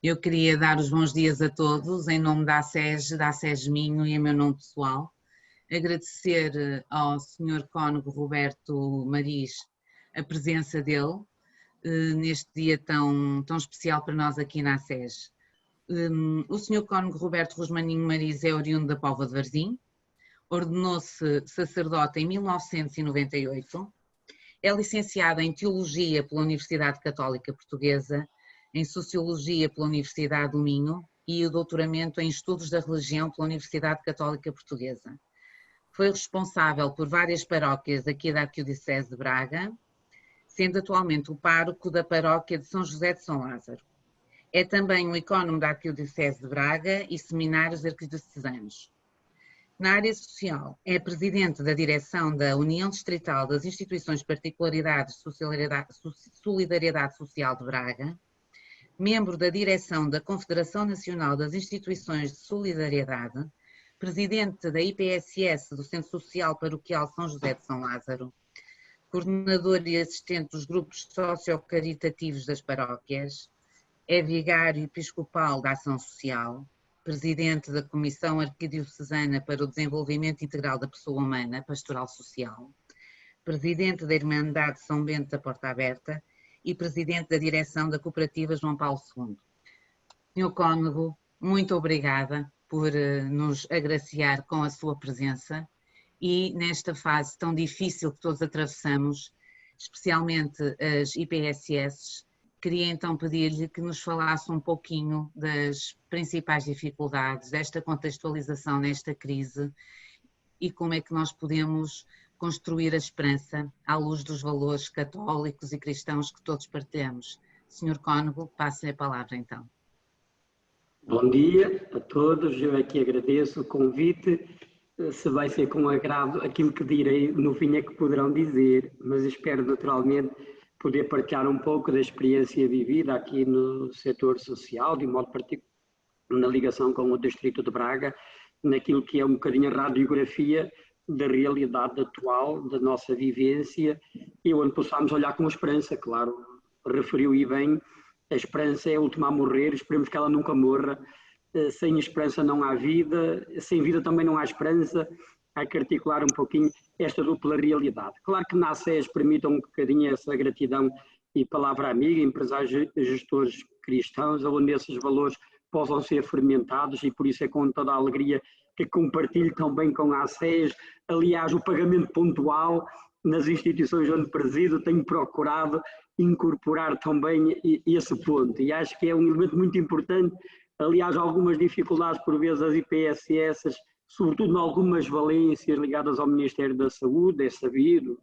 Eu queria dar os bons dias a todos, em nome da ACES Minho e em meu nome pessoal. Agradecer ao Sr. Cónego Roberto Maris a presença dele neste dia tão especial para nós aqui na ACES. O Sr. Cónego Roberto Rosmaninho Maris é oriundo da Póvoa de Varzim, ordenou-se sacerdote em 1998, é licenciado em Teologia pela Universidade Católica Portuguesa, em Sociologia pela Universidade do Minho e o doutoramento em Estudos da Religião pela Universidade Católica Portuguesa. Foi responsável por várias paróquias aqui da Arquidiocese de Braga, sendo atualmente o pároco da paróquia de São José de São Lázaro. É também um ecónomo da Arquidiocese de Braga e seminários arquidiocesanos. Na área social, é presidente da direção da União Distrital das Instituições Particularidades de Solidariedade Social de Braga, membro da direção da Confederação Nacional das Instituições de Solidariedade, presidente da IPSS do Centro Social Paroquial São José de São Lázaro, coordenador e assistente dos grupos socio-caritativos das paróquias, é vigário episcopal da Ação Social, presidente da Comissão Arquidiocesana para o Desenvolvimento Integral da Pessoa Humana, Pastoral Social, presidente da Irmandade São Bento da Porta Aberta e presidente da direção da Cooperativa João Paulo II. Sr. Cónego, muito obrigada por nos agraciar com a sua presença e nesta fase tão difícil que todos atravessamos, especialmente as IPSS, queria então pedir-lhe que nos falasse um pouquinho das principais dificuldades desta contextualização nesta crise e como é que nós podemos construir a esperança à luz dos valores católicos e cristãos que todos partilhamos. Sr. Cónego, passo-lhe a palavra então. Bom dia a todos, eu aqui agradeço o convite. Se vai ser com agrado, aquilo que direi no fim é que poderão dizer, mas espero naturalmente poder partilhar um pouco da experiência vivida aqui no setor social, de modo particular na ligação com o Distrito de Braga, naquilo que é um bocadinho a radiografia da realidade atual, da nossa vivência, e onde possamos olhar com esperança, claro, referiu e bem, a esperança é a última a morrer, esperemos que ela nunca morra, sem esperança não há vida, sem vida também não há esperança, há que articular um pouquinho esta dupla realidade. Claro que na ACES permitam um bocadinho essa gratidão e palavra amiga, empresários e gestores cristãos, onde esses valores possam ser fermentados e por isso é com toda a alegria que compartilho também com a ACES. Aliás, o pagamento pontual nas instituições onde presido tenho procurado incorporar também esse ponto e acho que é um elemento muito importante. Aliás, algumas dificuldades por vezes das IPSS, sobretudo em algumas valências ligadas ao Ministério da Saúde, é sabido,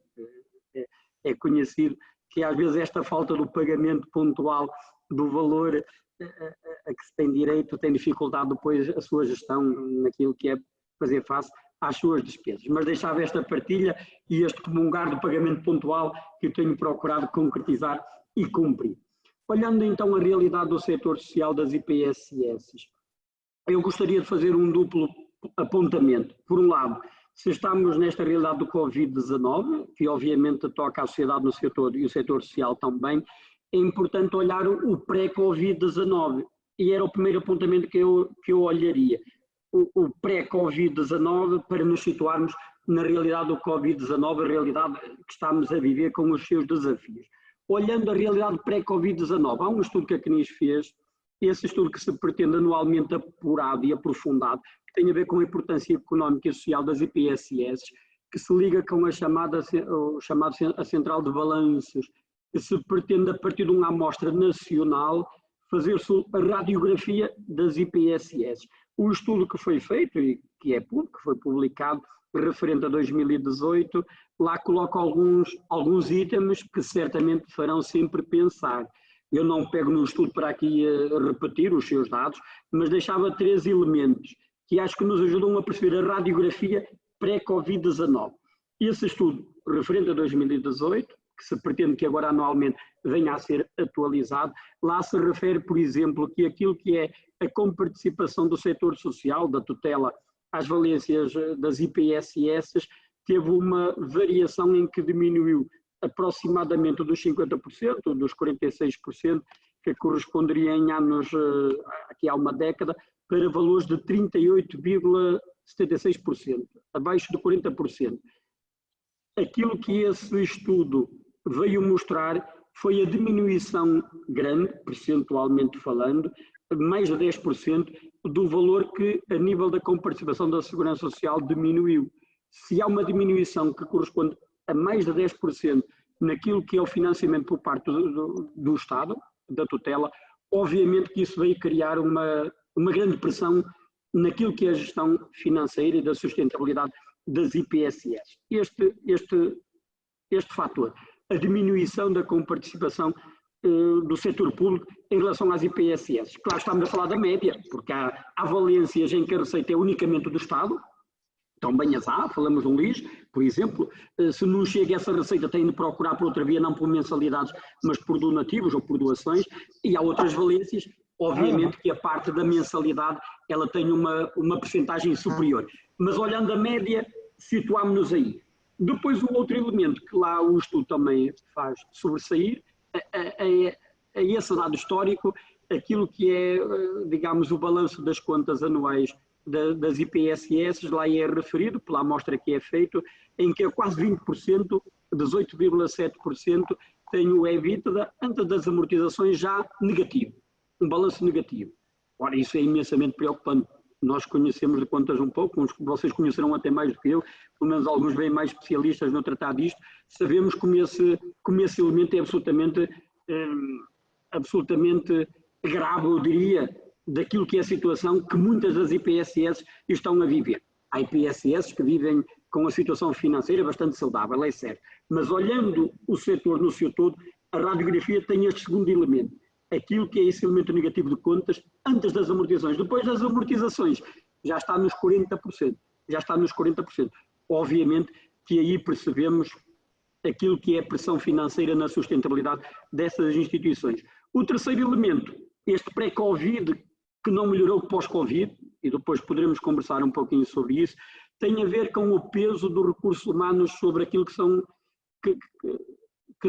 é conhecido que às vezes esta falta do pagamento pontual do valor a que se tem direito tem dificuldade depois a sua gestão naquilo que é fazer face às suas despesas. Mas deixava esta partilha e este comungar do pagamento pontual que eu tenho procurado concretizar e cumprir. Olhando então a realidade do setor social das IPSS, eu gostaria de fazer um duplo apontamento. Por um lado, se estamos nesta realidade do Covid-19, que obviamente toca à sociedade no setor e o setor social também, é importante olhar o pré-Covid-19 e era o primeiro apontamento que eu olharia. O pré-Covid-19 para nos situarmos na realidade do Covid-19, a realidade que estamos a viver com os seus desafios. Olhando a realidade pré-Covid-19, há um estudo que a CNIS fez, esse estudo que se pretende anualmente apurado e aprofundado, que tem a ver com a importância económica e social das IPSS, que se liga com a chamada a central de balanços, que se pretende a partir de uma amostra nacional fazer a radiografia das IPSS. O estudo que foi feito e que é público, que foi publicado, referente a 2018, lá coloca alguns itens que certamente farão sempre pensar. Eu não pego no estudo para aqui repetir os seus dados, mas deixava 3 elementos que acho que nos ajudam a perceber a radiografia pré-Covid-19. Esse estudo, referente a 2018, que se pretende que agora anualmente venha a ser atualizado, lá se refere, por exemplo, que aquilo que é a comparticipação do setor social, da tutela às valências das IPSS, teve uma variação em que diminuiu aproximadamente dos 50%, dos 46% que corresponderia em anos, aqui há uma década, para valores de 38,76%, abaixo de 40%. Aquilo que esse estudo veio mostrar foi a diminuição grande, percentualmente falando, mais de 10%, do valor que, a nível da comparticipação da Segurança Social, diminuiu. Se há uma diminuição que corresponde a mais de 10% naquilo que é o financiamento por parte do Estado, da tutela, obviamente que isso veio criar uma grande pressão naquilo que é a gestão financeira e da sustentabilidade das IPSS. Este fator, a diminuição da comparticipação do setor público em relação às IPSS. Claro, estamos a falar da média, porque há valências em que a receita é unicamente do Estado, então bem as há, falamos de um LIS, por exemplo, se não chega essa receita tem de procurar por outra via, não por mensalidades, mas por donativos ou por doações, e há outras valências, obviamente que a parte da mensalidade ela tem uma percentagem superior, mas olhando a média, situámos-nos aí. Depois o outro elemento que lá o estudo também faz sobressair, a esse dado histórico, aquilo que é, digamos, o balanço das contas anuais das IPSS, lá é referido, pela amostra que é feito, em que quase 20%, 18,7%, tem o EBITDA, antes das amortizações, já negativo, um balanço negativo. Ora, isso é imensamente preocupante. Nós conhecemos de contas um pouco, vocês conhecerão até mais do que eu, pelo menos alguns bem mais especialistas no tratar disto, sabemos como esse elemento é absolutamente grave, eu diria, daquilo que é a situação que muitas das IPSS estão a viver. Há IPSS que vivem com a situação financeira bastante saudável, é certo, mas olhando o setor no seu todo, a radiografia tem este segundo elemento, aquilo que é esse elemento negativo de contas antes das amortizações. Depois das amortizações já está nos 40%, Obviamente que aí percebemos aquilo que é a pressão financeira na sustentabilidade dessas instituições. O terceiro elemento, este pré-Covid, que não melhorou pós-Covid, e depois poderemos conversar um pouquinho sobre isso, tem a ver com o peso dos recursos humanos sobre aquilo que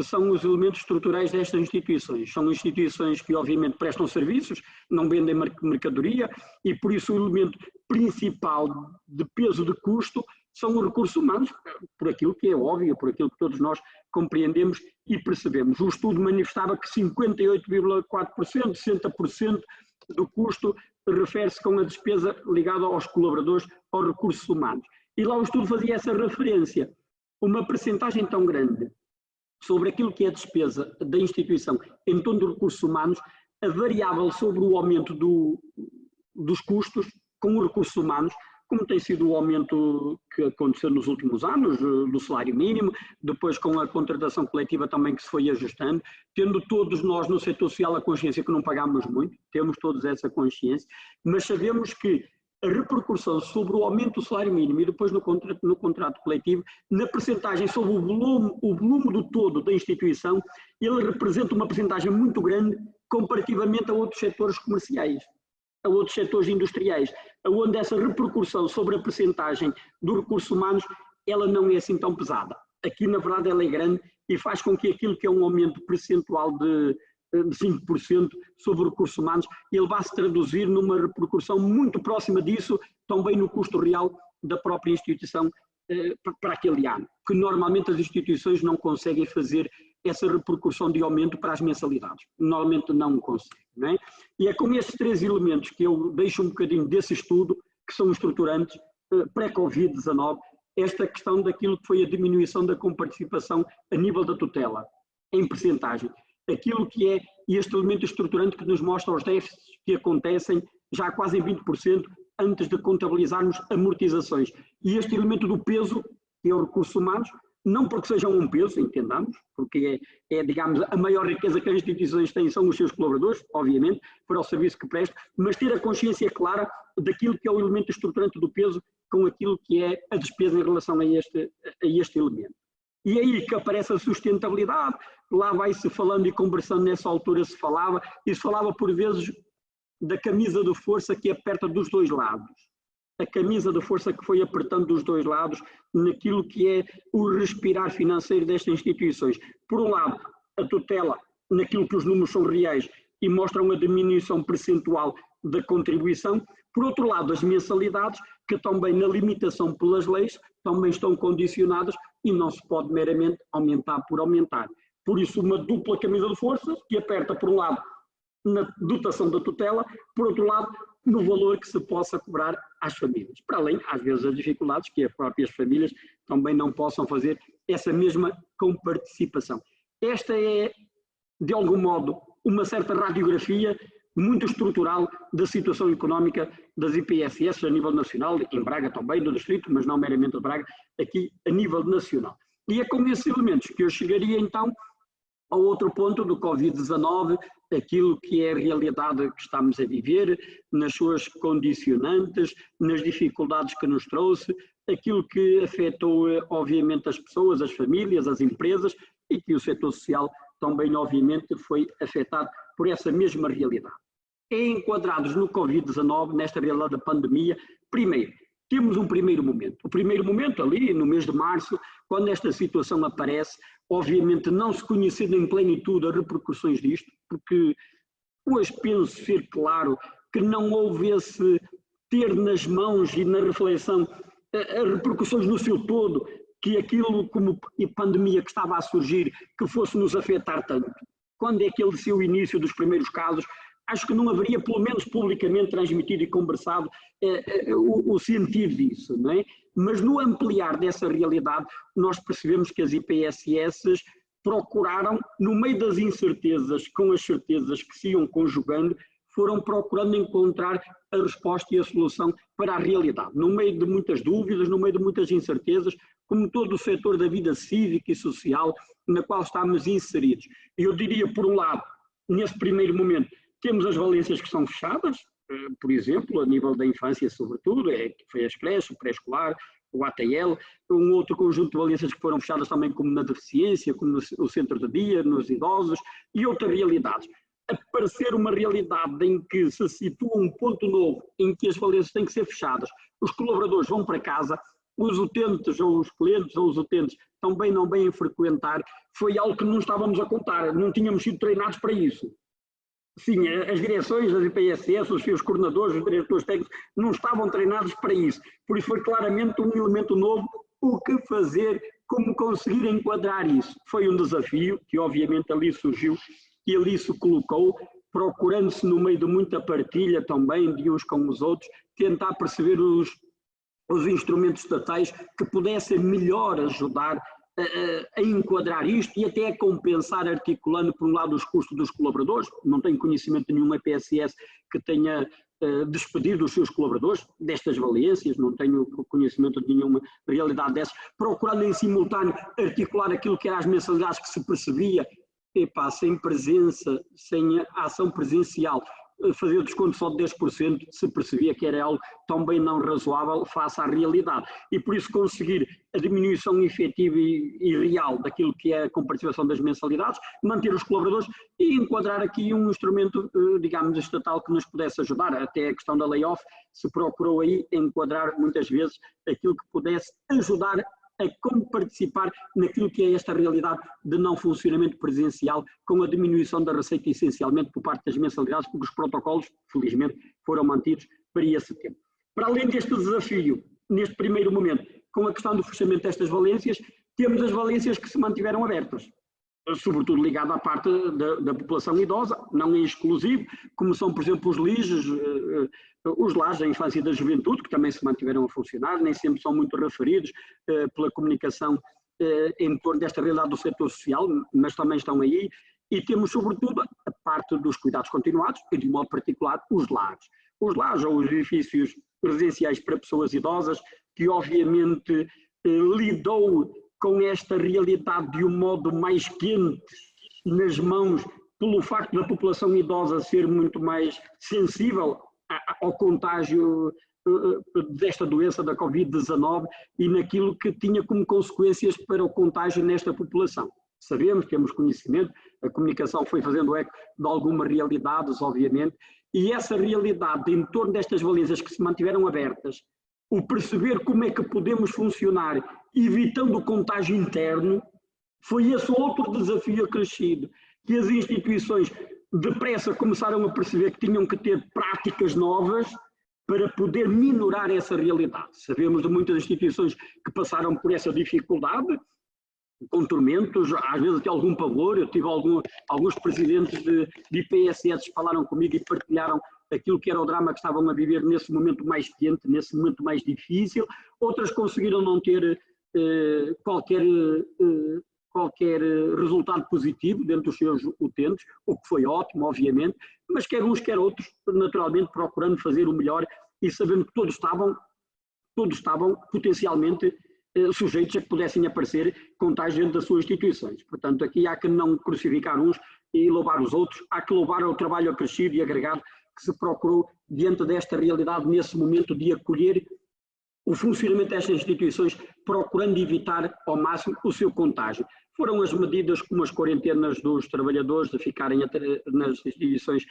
são os elementos estruturais destas instituições. São instituições que obviamente prestam serviços, não vendem mercadoria, e por isso o elemento principal de peso de custo são os recursos humanos, por aquilo que é óbvio, por aquilo que todos nós compreendemos e percebemos. O estudo manifestava que 58,4%, 60% do custo refere-se com a despesa ligada aos colaboradores, aos recursos humanos. E lá o estudo fazia essa referência. Uma percentagem tão grande sobre aquilo que é a despesa da instituição em torno dos recursos humanos, a variável sobre o aumento dos custos com os recursos humanos, como tem sido o aumento que aconteceu nos últimos anos, do salário mínimo, depois com a contratação coletiva também que se foi ajustando, tendo todos nós no setor social a consciência que não pagamos muito, temos todos essa consciência, mas sabemos que a repercussão sobre o aumento do salário mínimo e depois no contrato coletivo, na percentagem sobre o volume do todo da instituição, ele representa uma percentagem muito grande comparativamente a outros setores comerciais, a outros setores industriais, onde essa repercussão sobre a percentagem dos recursos humanos, ela não é assim tão pesada. Aqui, na verdade, ela é grande e faz com que aquilo que é um aumento percentual de 5% sobre recursos humanos, ele vai se traduzir numa repercussão muito próxima disso, também no custo real da própria instituição para aquele ano, que normalmente as instituições não conseguem fazer essa repercussão de aumento para as mensalidades, normalmente não conseguem, não é? E é com estes três elementos que eu deixo um bocadinho desse estudo, que são estruturantes, pré-Covid-19, esta questão daquilo que foi a diminuição da comparticipação a nível da tutela, em percentagem. Aquilo que é este elemento estruturante que nos mostra os déficits que acontecem já quase em 20% antes de contabilizarmos amortizações. E este elemento do peso, que é os recursos humanos, não porque sejam um peso, entendamos, porque digamos, a maior riqueza que as instituições têm são os seus colaboradores, obviamente, para o serviço que prestam, mas ter a consciência clara daquilo que é o elemento estruturante do peso com aquilo que é a despesa em relação a este elemento. E aí que aparece a sustentabilidade, lá vai-se falando e conversando, nessa altura se falava por vezes da camisa de força que aperta dos dois lados. A camisa de força que foi apertando dos dois lados naquilo que é o respirar financeiro destas instituições. Por um lado, a tutela, naquilo que os números são reais, e mostram a diminuição percentual da contribuição. Por outro lado, as mensalidades, que também na limitação pelas leis, também estão condicionadas e não se pode meramente aumentar por aumentar. Por isso, uma dupla camisa de forças que aperta, por um lado, na dotação da tutela, por outro lado, no valor que se possa cobrar às famílias. Para além, às vezes, das dificuldades que as próprias famílias também não possam fazer essa mesma comparticipação. Esta é, de algum modo, uma certa radiografia muito estrutural da situação económica das IPSS a nível nacional, em Braga também, do distrito, mas não meramente de Braga, aqui a nível nacional. E é com esses elementos que eu chegaria então ao outro ponto do Covid-19, aquilo que é a realidade que estamos a viver, nas suas condicionantes, nas dificuldades que nos trouxe, aquilo que afetou obviamente as pessoas, as famílias, as empresas e que o setor social também obviamente foi afetado por essa mesma realidade. Enquadrados no Covid-19, nesta realidade da pandemia, primeiro, temos um primeiro momento. O primeiro momento ali, no mês de março, quando esta situação aparece, obviamente não se conhecendo em plenitude as repercussões disto, porque hoje penso ser claro que não houve esse ter nas mãos e na reflexão as repercussões no seu todo, que aquilo como a pandemia que estava a surgir, que fosse nos afetar tanto. Quando é que ele seu início dos primeiros casos, acho que não haveria, pelo menos publicamente, transmitido e conversado o sentido disso, não é? Mas no ampliar dessa realidade, nós percebemos que as IPSS procuraram, no meio das incertezas, com as certezas que se iam conjugando, foram procurando encontrar a resposta e a solução para a realidade. No meio de muitas dúvidas, no meio de muitas incertezas, como todo o setor da vida cívica e social na qual estamos inseridos. Eu diria, por um lado, nesse primeiro momento, temos as valências que são fechadas, por exemplo, a nível da infância sobretudo, que foi as creches, o pré-escolar, o ATL, um outro conjunto de valências que foram fechadas também como na deficiência, como no centro de dia, nos idosos e outras realidades. Aparecer uma realidade em que se situa um ponto novo, em que as valências têm que ser fechadas, os colaboradores vão para casa, os utentes ou os clientes ou os utentes também não vêm frequentar, foi algo que não estávamos a contar, não tínhamos sido treinados para isso. Sim, as direções das IPSS, os seus coordenadores, os diretores técnicos, não estavam treinados para isso. Por isso foi claramente um elemento novo, o que fazer, como conseguir enquadrar isso. Foi um desafio que obviamente ali surgiu e ali se colocou, procurando-se no meio de muita partilha também de uns com os outros, tentar perceber os instrumentos estatais que pudessem melhor ajudar a enquadrar isto e até a compensar, articulando por um lado os custos dos colaboradores. Não tenho conhecimento de nenhuma IPSS que tenha despedido os seus colaboradores destas valências, não tenho conhecimento de nenhuma realidade dessas, procurando em simultâneo articular aquilo que eram as mensalidades que se percebia, sem presença, sem a ação presencial, fazer o desconto só de 10%, se percebia que era algo também não razoável face à realidade. E por isso conseguir a diminuição efetiva e real daquilo que é a comparticipação das mensalidades, manter os colaboradores e enquadrar aqui um instrumento, digamos, estatal que nos pudesse ajudar. Até a questão da layoff se procurou aí enquadrar muitas vezes aquilo que pudesse ajudar a como participar naquilo que é esta realidade de não funcionamento presencial, com a diminuição da receita essencialmente por parte das mensalidades, porque os protocolos, felizmente, foram mantidos para esse tempo. Para além deste desafio, neste primeiro momento, com a questão do fechamento destas valências, temos as valências que se mantiveram abertas, sobretudo ligado à parte da população idosa, não é exclusivo, como são, por exemplo, os LIJs, os lares da infância e da juventude, que também se mantiveram a funcionar, nem sempre são muito referidos pela comunicação em torno desta realidade do setor social, mas também estão aí, e temos, sobretudo, a parte dos cuidados continuados, e de modo particular, os lares. Os lares ou os edifícios residenciais para pessoas idosas, que obviamente lidou com esta realidade de um modo mais quente nas mãos, pelo facto da população idosa ser muito mais sensível ao contágio desta doença da Covid-19 e naquilo que tinha como consequências para o contágio nesta população. Sabemos, temos conhecimento, a comunicação foi fazendo eco de algumas realidades, obviamente, e essa realidade em torno destas valências que se mantiveram abertas, o perceber como é que podemos funcionar evitando o contágio interno, foi esse outro desafio acrescido, que as instituições depressa começaram a perceber que tinham que ter práticas novas para poder minorar essa realidade. Sabemos de muitas instituições que passaram por essa dificuldade, com tormentos, às vezes até algum pavor. Eu tive alguns presidentes de IPSS que falaram comigo e partilharam aquilo que era o drama que estavam a viver nesse momento mais quente, nesse momento mais difícil. Outras conseguiram não ter qualquer resultado positivo dentro dos seus utentes, o que foi ótimo, obviamente, mas quer uns, quer outros, naturalmente procurando fazer o melhor e sabendo que todos estavam potencialmente sujeitos a que pudessem aparecer contágios dentro das suas instituições. Portanto, aqui há que não crucificar uns e louvar os outros, há que louvar o trabalho acrescido e agregado que se procurou diante desta realidade, nesse momento de acolher o funcionamento destas instituições, procurando evitar ao máximo o seu contágio. Foram as medidas como as quarentenas dos trabalhadores, de ficarem nas instituições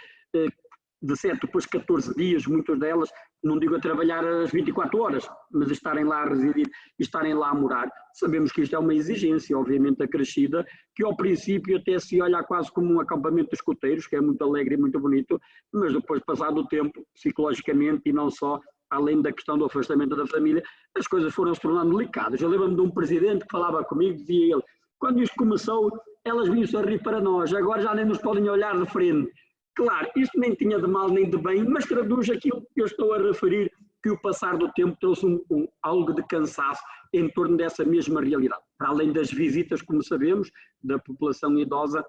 de 7 depois 14 dias, muitas delas, não digo a trabalhar as 24 horas, mas estarem lá a residir e estarem lá a morar. Sabemos que isto é uma exigência, obviamente, acrescida, que ao princípio até se olha quase como um acampamento de escoteiros, que é muito alegre e muito bonito, mas depois, passado o tempo, psicologicamente e não só, além da questão do afastamento da família, as coisas foram se tornando delicadas. Eu lembro-me de um presidente que falava comigo, dizia ele, quando isto começou, elas vinham-se a rir para nós, agora já nem nos podem olhar de frente. Claro, isto nem tinha de mal nem de bem, mas traduz aquilo que eu estou a referir, que o passar do tempo trouxe algo de cansaço em torno dessa mesma realidade. Para além das visitas, como sabemos, da população idosa,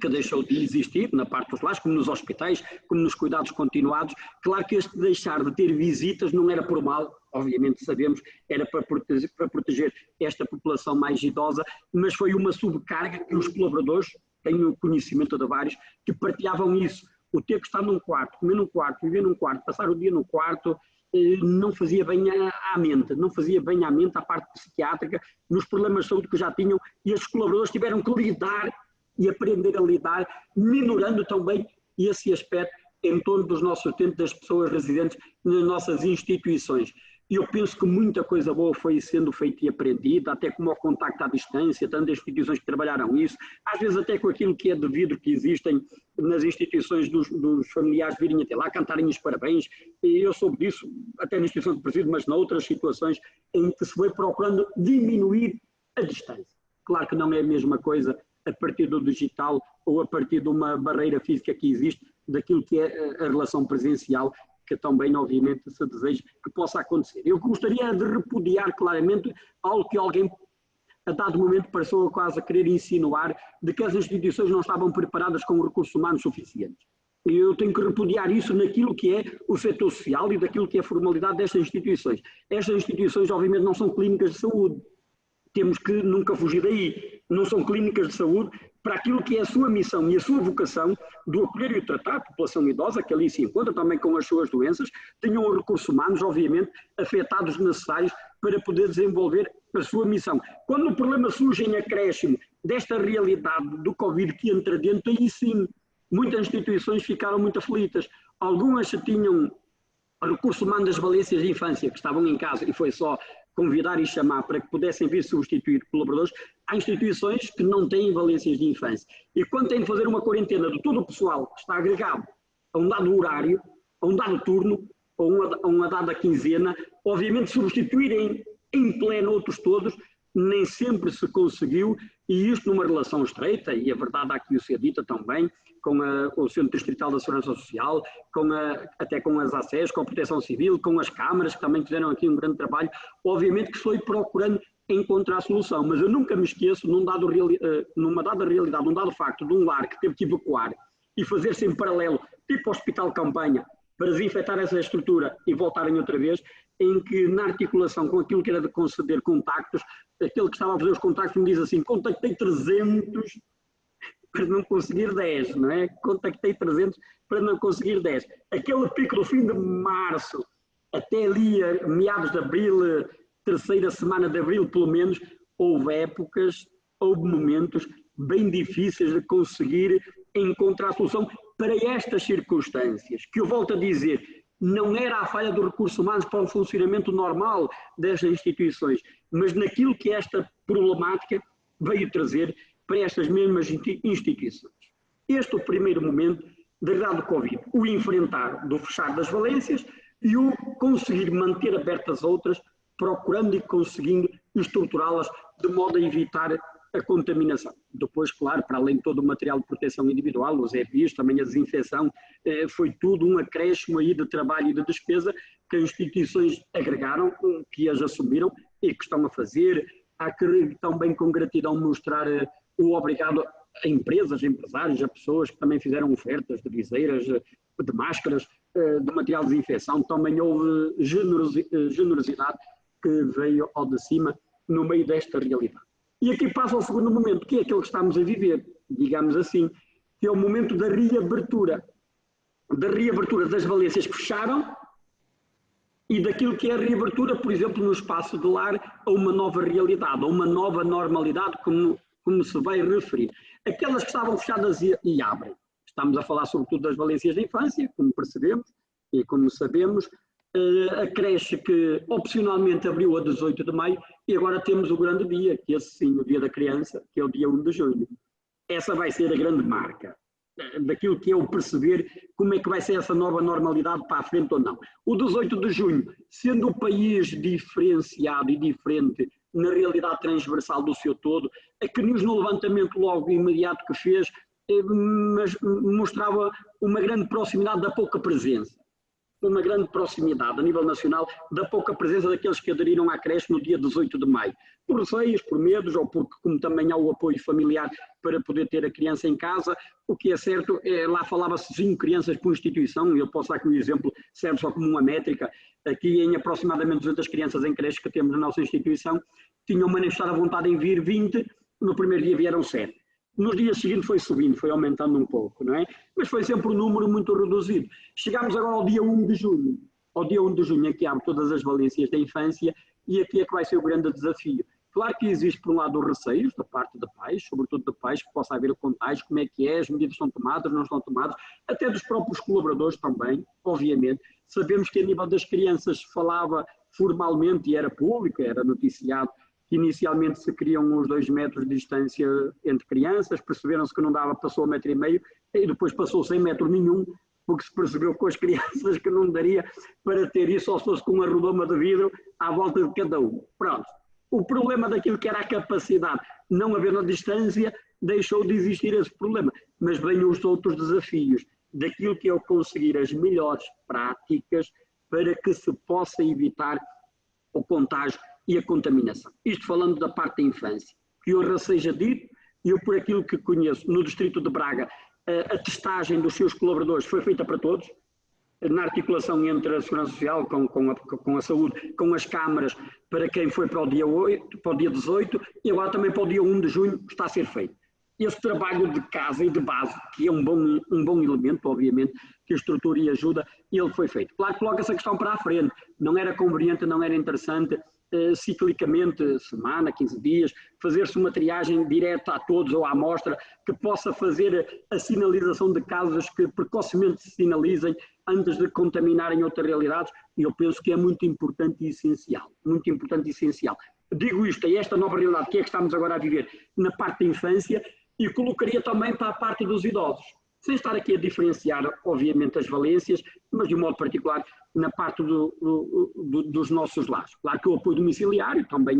que deixou de existir na parte dos lares, como nos hospitais, como nos cuidados continuados. Claro que este deixar de ter visitas não era por mal, obviamente sabemos, era para proteger esta população mais idosa, mas foi uma subcarga que os colaboradores, tenho conhecimento de vários, que partilhavam isso. O ter que estar num quarto, comer num quarto, viver num quarto, passar o dia no quarto, não fazia bem à mente, não fazia bem à mente, à parte psiquiátrica, nos problemas de saúde que já tinham, e estes colaboradores tiveram que lidar e aprender a lidar, minorando também esse aspecto em torno dos nossos utentes, das pessoas residentes nas nossas instituições. E eu penso que muita coisa boa foi sendo feita e aprendida, até como o contacto à distância, tantas instituições que trabalharam isso, às vezes até com aquilo que é devido que existem nas instituições dos familiares virem até lá, cantarem os parabéns, e eu soube disso até na instituição de presídio, mas noutras situações em que se foi procurando diminuir a distância. Claro que não é a mesma coisa a partir do digital ou a partir de uma barreira física que existe, daquilo que é a relação presencial, que também, obviamente, se deseja que possa acontecer. Eu gostaria de repudiar claramente algo que alguém, a dado momento, passou quase a querer insinuar, de que as instituições não estavam preparadas com recursos humanos suficientes. Eu tenho que repudiar isso naquilo que é o setor social e daquilo que é a formalidade destas instituições. Estas instituições, obviamente, não são clínicas de saúde. Temos que nunca fugir daí. Não são clínicas de saúde para aquilo que é a sua missão e a sua vocação do acolher e tratar a população idosa, que ali se encontra também com as suas doenças, tenham os recursos humanos, obviamente, afetados necessários para poder desenvolver a sua missão. Quando o problema surge em acréscimo desta realidade do Covid que entra dentro, aí sim, muitas instituições ficaram muito aflitas. Algumas tinham recursos humanos das valências de infância, que estavam em casa, e foi só convidar e chamar para que pudessem vir substituir colaboradores. Há instituições que não têm valências de infância. E quando têm de fazer uma quarentena de todo o pessoal que está agregado a um dado horário, a um dado turno, a uma dada quinzena, obviamente substituírem em pleno outros todos, nem sempre se conseguiu, e isto numa relação estreita, e a verdade há que o ser dita também, com o Centro Distrital da Segurança Social, até com as ACES, com a Proteção Civil, com as câmaras, que também fizeram aqui um grande trabalho, obviamente que foi procurando encontrar a solução, mas eu nunca me esqueço, numa dada realidade, num dado facto de um lar que teve que evacuar e fazer-se em paralelo, tipo hospital campanha, para desinfetar essa estrutura e voltarem outra vez, em que na articulação com aquilo que era de conceder contactos, aquele que estava a fazer os contactos me diz assim, contactei 300 para não conseguir 10, não é? Contactei 300 para não conseguir 10. Aquele pico do fim de março, até ali a meados de abril, terceira semana de abril pelo menos, houve momentos bem difíceis de conseguir encontrar solução para estas circunstâncias, que eu volto a dizer, não era a falha dos recursos humanos para o funcionamento normal destas instituições, mas naquilo que esta problemática veio trazer para estas mesmas instituições. Este é o primeiro momento da realidade do Covid, o enfrentar do fechar das valências e o conseguir manter abertas outras, procurando e conseguindo estruturá-las de modo a evitar a contaminação. Depois, claro, para além de todo o material de proteção individual, os EPIs, também a desinfecção, foi tudo um acréscimo aí de trabalho e de despesa que as instituições agregaram, que as assumiram e que estão a fazer. Há que também com gratidão mostrar o obrigado a empresas, a empresários, a pessoas que também fizeram ofertas de viseiras, de máscaras, de material de desinfecção. Também houve generosidade que veio ao de cima no meio desta realidade. E aqui passa ao segundo momento, que é aquele que estamos a viver, digamos assim, que é o momento da reabertura das valências que fecharam e daquilo que é a reabertura, por exemplo, no espaço de lar, a uma nova realidade, a uma nova normalidade, como se vai referir. Aquelas que estavam fechadas e abrem. Estamos a falar sobretudo das valências da infância, como percebemos e como sabemos, a creche que opcionalmente abriu a 18 de maio e agora temos o grande dia, que é sim, o dia da criança, que é o dia 1 de junho. Essa vai ser a grande marca daquilo que é o perceber como é que vai ser essa nova normalidade para a frente ou não. O 18 de junho, sendo o país diferenciado e diferente na realidade transversal do seu todo, é que nos no levantamento logo imediato que fez, mostrava uma grande proximidade da pouca presença. Uma grande proximidade a nível nacional da pouca presença daqueles que aderiram à creche no dia 18 de maio. Por receios, por medos, ou porque como também há o apoio familiar para poder ter a criança em casa, o que é certo, lá falava-se 5 crianças por instituição, e eu posso dar aqui um exemplo, serve só como uma métrica, aqui em aproximadamente 200 crianças em creche que temos na nossa instituição, tinham manifestado a vontade em vir 20, no primeiro dia vieram 7. Nos dias seguintes foi subindo, foi aumentando um pouco, não é? Mas foi sempre um número muito reduzido. Chegámos agora ao dia 1 de junho. Ao dia 1 de junho é que abre todas as valências da infância e aqui é que vai ser o grande desafio. Claro que existe, por um lado, os receios da parte de pais, sobretudo de pais, que possa haver o contágio, como é que é, as medidas estão tomadas, não estão tomadas, até dos próprios colaboradores também, obviamente. Sabemos que a nível das crianças se falava formalmente e era público, era noticiado, que inicialmente se queriam os 2 metros de distância entre crianças, perceberam-se que não dava, passou a 1,5 metro e depois passou sem metro nenhum, porque se percebeu com as crianças que não daria para ter isso, ou se fosse com uma redoma de vidro à volta de cada um. Pronto. O problema daquilo que era a capacidade, não haver na distância, deixou de existir esse problema. Mas vêm os outros desafios, daquilo que é o conseguir as melhores práticas para que se possa evitar o contágio e a contaminação. Isto falando da parte da infância. Que honra seja dito, eu por aquilo que conheço, no distrito de Braga, a testagem dos seus colaboradores foi feita para todos, na articulação entre a Segurança Social, com a saúde, com as câmaras, para quem foi para o dia 8, para o dia 18, e agora também para o dia 1 de junho está a ser feito. Esse trabalho de casa e de base, que é um bom elemento, obviamente, que estrutura e ajuda, ele foi feito. Claro que coloca essa questão para a frente, não era conveniente, não era interessante, ciclicamente, semana, 15 dias, fazer-se uma triagem direta a todos ou à amostra, que possa fazer a sinalização de casos que precocemente se sinalizem antes de contaminarem outras realidades, e eu penso que é muito importante e essencial, muito importante e essencial. Digo isto, é esta nova realidade que é que estamos agora a viver na parte da infância, e colocaria também para a parte dos idosos, sem estar aqui a diferenciar, obviamente, as valências, mas de um modo particular na parte dos nossos lares. Claro que o apoio domiciliário também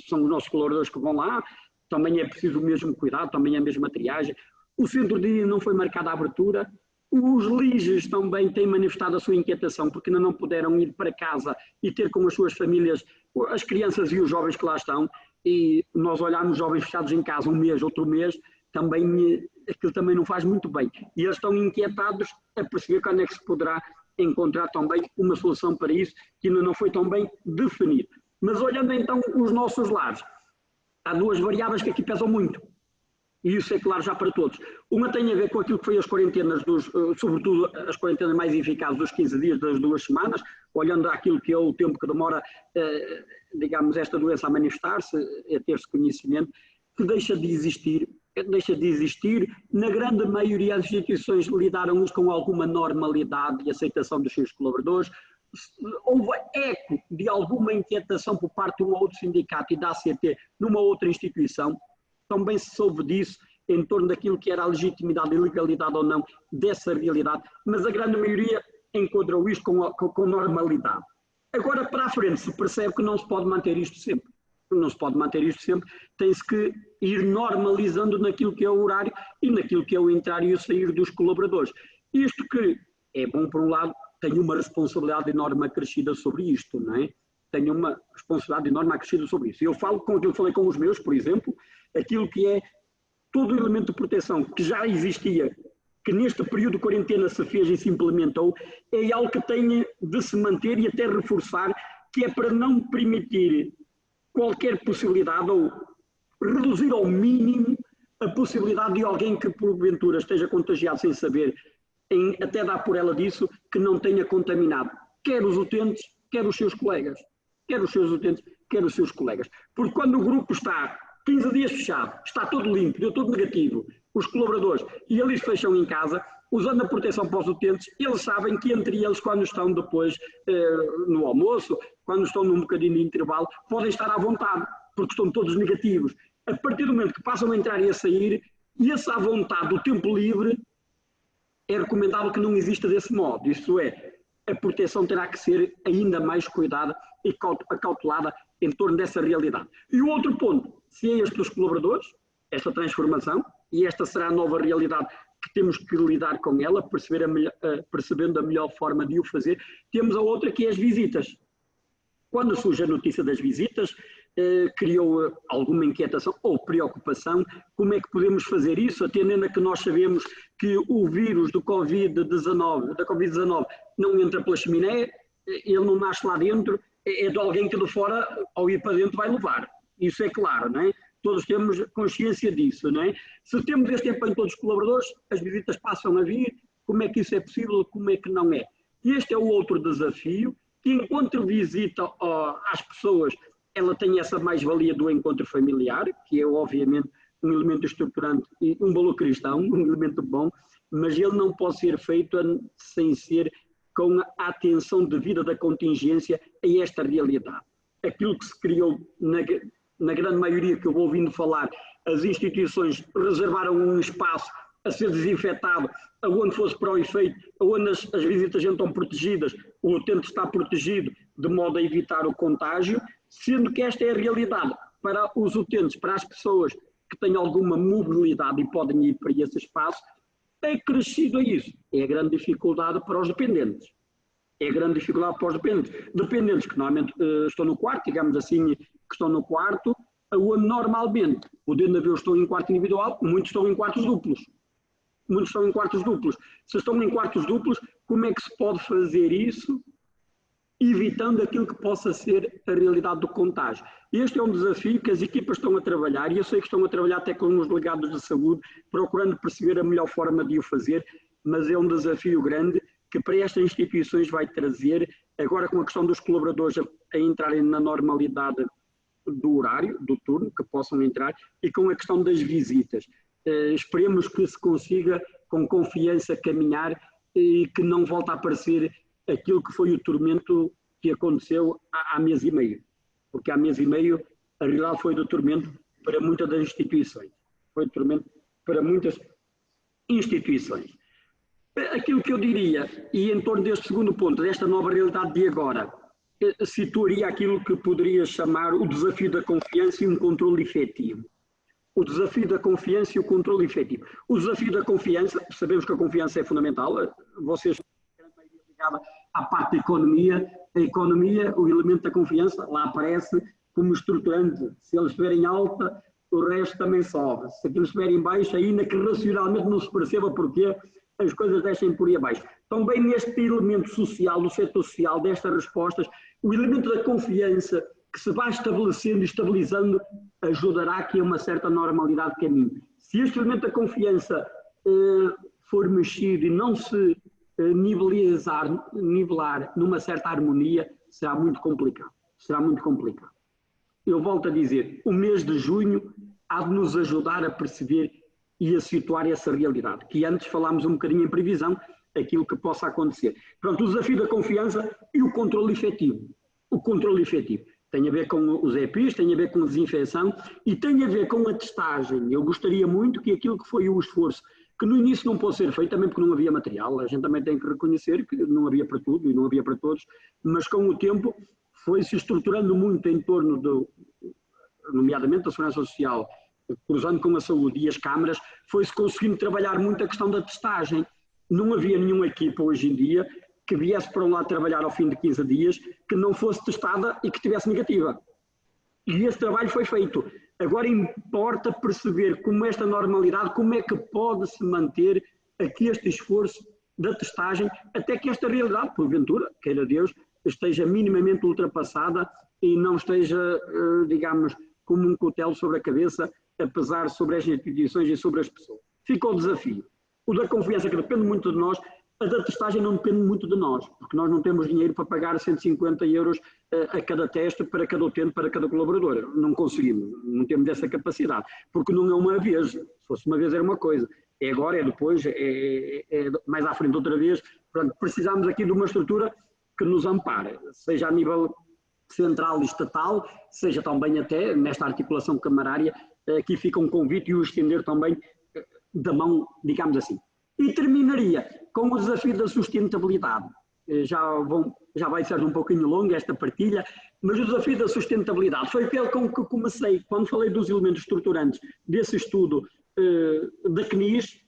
são os nossos colaboradores que vão lá, também é preciso o mesmo cuidado, também é a mesma triagem. O centro de dia não foi marcada a abertura, os LIGES também têm manifestado a sua inquietação porque ainda não puderam ir para casa e ter com as suas famílias as crianças e os jovens que lá estão, e nós olharmos jovens fechados em casa um mês, outro mês, também, aquilo também não faz muito bem. E eles estão inquietados a perceber quando é que se poderá encontrar também uma solução para isso, que ainda não foi tão bem definido. Mas olhando então os nossos lares, há 2 variáveis que aqui pesam muito. E isso é claro já para todos. Uma tem a ver com aquilo que foi as quarentenas, sobretudo as quarentenas mais eficazes dos 15 dias, das 2 semanas, olhando aquilo que é o tempo que demora, digamos, esta doença a manifestar-se, a ter-se conhecimento, que deixa de existir, na grande maioria das instituições lidaram com alguma normalidade e aceitação dos seus colaboradores. Houve eco de alguma inquietação por parte de um ou outro sindicato e da ACT numa outra instituição, também se soube disso, em torno daquilo que era a legitimidade e legalidade ou não dessa realidade, mas a grande maioria enquadrou isto com normalidade. Agora, para a frente, se percebe que não se pode manter isto sempre. Não se pode manter isto sempre, tem-se que ir normalizando naquilo que é o horário e naquilo que é o entrar e o sair dos colaboradores. Isto que é bom, por um lado, tenho uma responsabilidade enorme acrescida sobre isto, não é? Tenho uma responsabilidade enorme acrescida sobre isso. Eu falo com aquilo que falei com os meus, por exemplo, aquilo que é todo o elemento de proteção que já existia, que neste período de quarentena se fez e se implementou, é algo que tem de se manter e até reforçar, que é para não permitir qualquer possibilidade ou reduzir ao mínimo a possibilidade de alguém que porventura esteja contagiado sem saber, em até dar por ela disso, que não tenha contaminado, quer os utentes, quer os seus colegas, quer os seus utentes, quer os seus colegas. Porque quando o grupo está 15 dias fechado, está todo limpo, deu tudo negativo, os colaboradores, e eles fecham em casa, usando a proteção para os utentes, eles sabem que entre eles, quando estão depois no almoço, quando estão num bocadinho de intervalo, podem estar à vontade, porque estão todos negativos. A partir do momento que passam a entrar e a sair, e essa à vontade do tempo livre, é recomendável que não exista desse modo. Isto é, a proteção terá que ser ainda mais cuidada e acautelada em torno dessa realidade. E o outro ponto, se é este dos colaboradores, esta transformação, e esta será a nova realidade que temos que lidar com ela, percebendo a melhor forma de o fazer, temos a outra que é as visitas. Quando surge a notícia das visitas, criou alguma inquietação ou preocupação, como é que podemos fazer isso, atendendo a que nós sabemos que o vírus do Covid-19 não entra pela chaminé, ele não nasce lá dentro, é de alguém que de fora, ao ir para dentro, vai levar. Isso é claro, não é? Todos temos consciência disso, não é? Se temos este empenho todos os colaboradores, as visitas passam a vir, como é que isso é possível, como é que não é? E este é o outro desafio, que enquanto visita às pessoas, ela tem essa mais-valia do encontro familiar, que é obviamente um elemento estruturante e um valor cristão, um elemento bom, mas ele não pode ser feito sem ser com a atenção devida da contingência a esta realidade. Aquilo que se criou na grande maioria que eu vou ouvindo falar, as instituições reservaram um espaço a ser desinfetado, aonde fosse para o efeito, aonde as visitas estão protegidas, o utente está protegido, de modo a evitar o contágio, sendo que esta é a realidade para os utentes, para as pessoas que têm alguma mobilidade e podem ir para esse espaço, é crescido a isso. É a grande dificuldade para os dependentes. É a grande dificuldade para os dependentes. Dependentes que normalmente estão no quarto, digamos assim, que estão no quarto, onde normalmente, podendo haver estão em quarto individual, muitos estão em quartos duplos. Muitos estão em quartos duplos. Se estão em quartos duplos, como é que se pode fazer isso, evitando aquilo que possa ser a realidade do contágio? Este é um desafio que as equipas estão a trabalhar, e eu sei que estão a trabalhar até com os delegados de saúde, procurando perceber a melhor forma de o fazer, mas é um desafio grande que para estas instituições vai trazer, agora com a questão dos colaboradores a entrarem na normalidade do horário, do turno, que possam entrar, e com a questão das visitas. Esperemos que se consiga, com confiança, caminhar e que não volte a aparecer aquilo que foi o tormento que aconteceu há mês e meio. Porque há mês e meio a realidade foi do tormento para muitas das instituições. Foi do tormento para muitas instituições. Aquilo que eu diria, e em torno deste segundo ponto, desta nova realidade de agora, situaria aquilo que poderia chamar o desafio da confiança e um controle efetivo. O desafio da confiança e o controle efetivo. O desafio da confiança, sabemos que a confiança é fundamental, vocês ligada à parte da economia, a economia, o elemento da confiança, lá aparece como estruturante. Se eles estiverem alta, o resto também sobe. Se aqueles estiverem em baixo, ainda que racionalmente não se perceba porque as coisas deixem por aí abaixo. Também neste elemento social, do setor social, destas respostas, o elemento da confiança que se vai estabelecendo e estabilizando ajudará aqui a uma certa normalidade de caminho. Se este elemento da confiança for mexido e não se nivelar numa certa harmonia, será muito complicado. Será muito complicado. Eu volto a dizer, o mês de junho há de nos ajudar a perceber e a situar essa realidade, que antes falámos um bocadinho em previsão, aquilo que possa acontecer. Pronto, o desafio da confiança e o controle efetivo. O controle efetivo. Tem a ver com os EPIs, tem a ver com a desinfecção e tem a ver com a testagem. Eu gostaria muito que aquilo que foi o esforço, que no início não pôde ser feito, também porque não havia material, a gente também tem que reconhecer que não havia para tudo e não havia para todos, mas com o tempo foi-se estruturando muito em torno, nomeadamente da segurança social, cruzando com a saúde e as câmaras, foi-se conseguindo trabalhar muito a questão da testagem. Não havia nenhuma equipa hoje em dia que viesse para um lado trabalhar ao fim de 15 dias, que não fosse testada e que tivesse negativa. E esse trabalho foi feito. Agora importa perceber como esta normalidade, como é que pode se manter aqui este esforço da testagem, até que esta realidade, porventura, queira Deus, esteja minimamente ultrapassada e não esteja, digamos, como um cutelo sobre a cabeça, a pesar sobre as instituições e sobre as pessoas. Fica o desafio. O da confiança, que depende muito de nós. A da testagem não depende muito de nós, porque nós não temos dinheiro para pagar 150 euros a cada teste, para cada utente, para cada colaborador. Não conseguimos, não temos essa capacidade, porque não é uma vez. Se fosse uma vez era uma coisa, é agora, é depois, é mais à frente outra vez. Portanto, precisamos aqui de uma estrutura que nos ampare, seja a nível central e estatal, seja também até nesta articulação camarária. Aqui fica um convite e o estender também da mão, digamos assim. E terminaria com o desafio da sustentabilidade. Já vai ser um pouquinho longa esta partilha, mas o desafio da sustentabilidade foi aquele com que comecei, quando falei dos elementos estruturantes desse estudo da CNIS,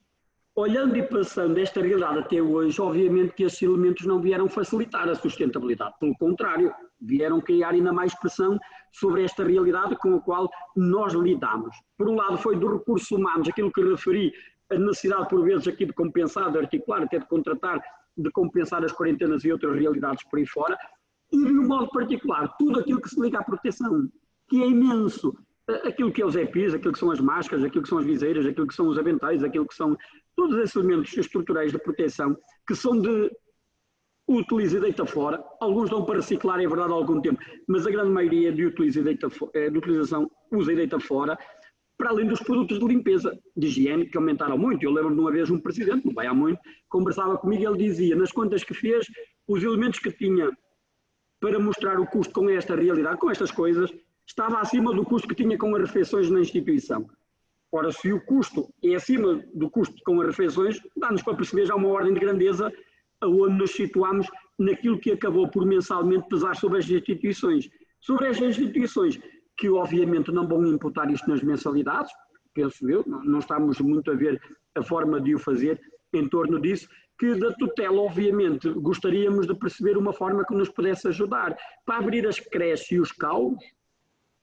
olhando e passando esta realidade até hoje, obviamente que esses elementos não vieram facilitar a sustentabilidade, pelo contrário, vieram criar ainda mais pressão sobre esta realidade com a qual nós lidamos. Por um lado foi dos recursos humanos, aquilo que referi, a necessidade por vezes aqui de compensar, de articular, até de contratar, de compensar as quarentenas e outras realidades por aí fora, e de um modo particular, tudo aquilo que se liga à proteção, que é imenso, aquilo que é os EPIs, aquilo que são as máscaras, aquilo que são as viseiras, aquilo que são os aventais, aquilo que são todos esses elementos estruturais de proteção, que são de utiliza e deita fora, alguns dão para reciclar, é verdade, há algum tempo, mas a grande maioria de utilização usa e deita fora, para além dos produtos de limpeza, de higiene, que aumentaram muito. Eu lembro de uma vez um presidente, não vai há muito, conversava comigo e ele dizia, nas contas que fez, os elementos que tinha para mostrar o custo com esta realidade, com estas coisas, estava acima do custo que tinha com as refeições na instituição. Ora, se o custo é acima do custo com as refeições, dá-nos para perceber já uma ordem de grandeza aonde nos situamos naquilo que acabou por mensalmente pesar sobre as instituições. Sobre estas instituições, que obviamente não vão imputar isto nas mensalidades, penso eu, não estamos muito a ver a forma de o fazer em torno disso, que da tutela, obviamente, gostaríamos de perceber uma forma que nos pudesse ajudar. Para abrir as creches e os CAUs,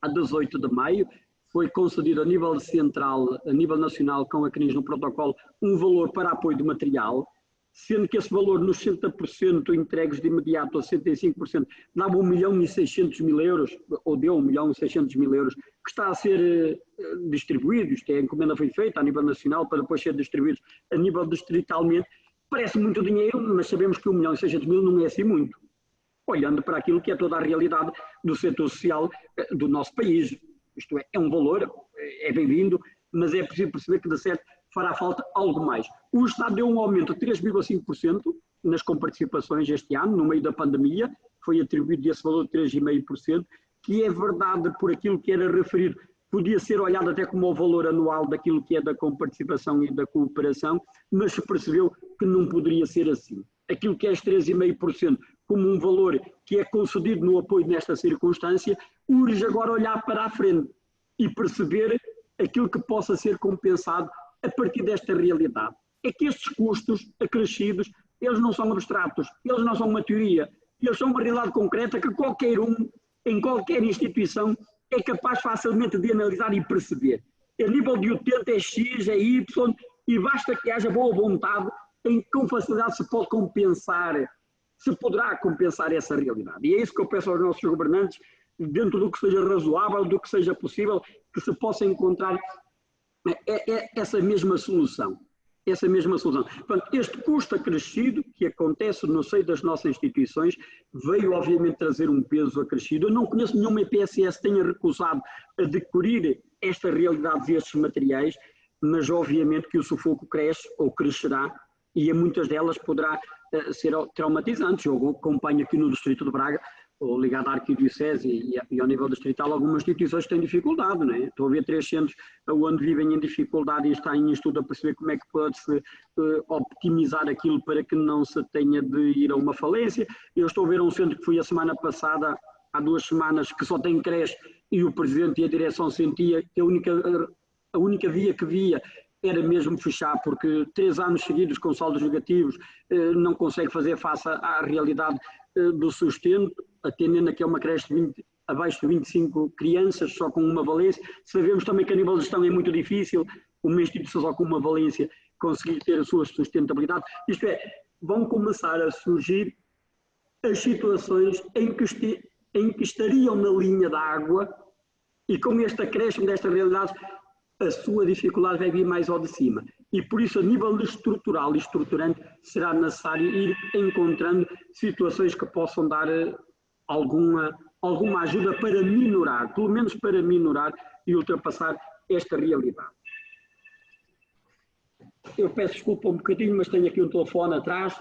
a 18 de maio, foi concedido a nível central, a nível nacional, com a CNIS no protocolo, um valor para apoio de material, sendo que esse valor nos 60% entregues de imediato a 65% dava 1.600.000 euros, ou deu 1.600.000 euros, que está a ser distribuído, isto é, a encomenda foi feita a nível nacional para depois ser distribuído a nível distritalmente. Parece muito dinheiro, mas sabemos que 1.600.000 não é assim muito, olhando para aquilo que é toda a realidade do setor social do nosso país. Isto é um valor, é bem-vindo, mas é preciso perceber que, de certo, fará falta algo mais. O Estado deu um aumento de 3,5% nas comparticipações este ano, no meio da pandemia, foi atribuído esse valor de 3,5%, que é verdade por aquilo que era referido, podia ser olhado até como o valor anual daquilo que é da comparticipação e da cooperação, mas se percebeu que não poderia ser assim. Aquilo que é os 3,5% como um valor que é concedido no apoio nesta circunstância, urge agora olhar para a frente e perceber aquilo que possa ser compensado a partir desta realidade. É que estes custos acrescidos, eles não são abstratos, eles não são uma teoria, eles são uma realidade concreta que qualquer um, em qualquer instituição, é capaz facilmente de analisar e perceber. A nível de utente é X, é Y, e basta que haja boa vontade em que com facilidade se pode compensar, se poderá compensar essa realidade. E é isso que eu peço aos nossos governantes, dentro do que seja razoável, do que seja possível, que se possa encontrar essa mesma solução. Portanto, este custo acrescido que acontece no seio das nossas instituições veio obviamente trazer um peso acrescido. Eu não conheço nenhuma EPSS que tenha recusado adquirir esta realidade e estes materiais, mas obviamente que o sufoco cresce ou crescerá e em muitas delas poderá ser traumatizante. Eu acompanho aqui no Distrito de Braga ou ligado à arquidiocese e ao nível distrital, algumas instituições têm dificuldade, não é? Estou a ver 3 centros onde vivem em dificuldade e está em estudo a perceber como é que pode-se optimizar aquilo para que não se tenha de ir a uma falência. Eu estou a ver um centro que fui a semana passada, há 2 semanas, que só tem creche, e o presidente e a direção sentia que a única via que via era mesmo fechar, porque 3 anos seguidos com saldos negativos não consegue fazer face à realidade do sustento, atendendo a que é uma creche abaixo de 25 crianças, só com uma valência. Sabemos também que a nível de gestão é muito difícil uma instituição só com uma valência conseguir ter a sua sustentabilidade. Isto é, vão começar a surgir as situações em que estariam na linha d'água, e com este acréscimo desta realidade, a sua dificuldade vai vir mais ao de cima. E por isso, a nível estrutural e estruturante, será necessário ir encontrando situações que possam dar alguma ajuda para minorar, pelo menos para minorar e ultrapassar esta realidade. Eu peço desculpa um bocadinho, mas tenho aqui um telefone atrás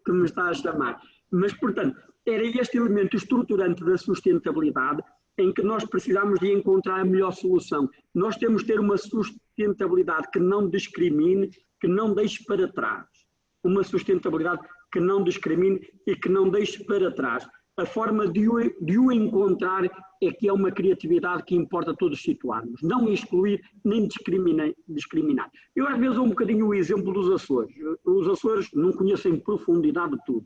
que me está a chamar. Mas, portanto, era este elemento estruturante da sustentabilidade em que nós precisamos de encontrar a melhor solução. Nós temos de ter uma sustentabilidade que não discrimine, que não deixe para trás. Uma sustentabilidade que não discrimine e que não deixe para trás. A forma de o encontrar é que é uma criatividade que importa todos situarmos. Não excluir nem discriminar. Eu às vezes dou um bocadinho o exemplo dos Açores. Os Açores não conhecem em profundidade tudo.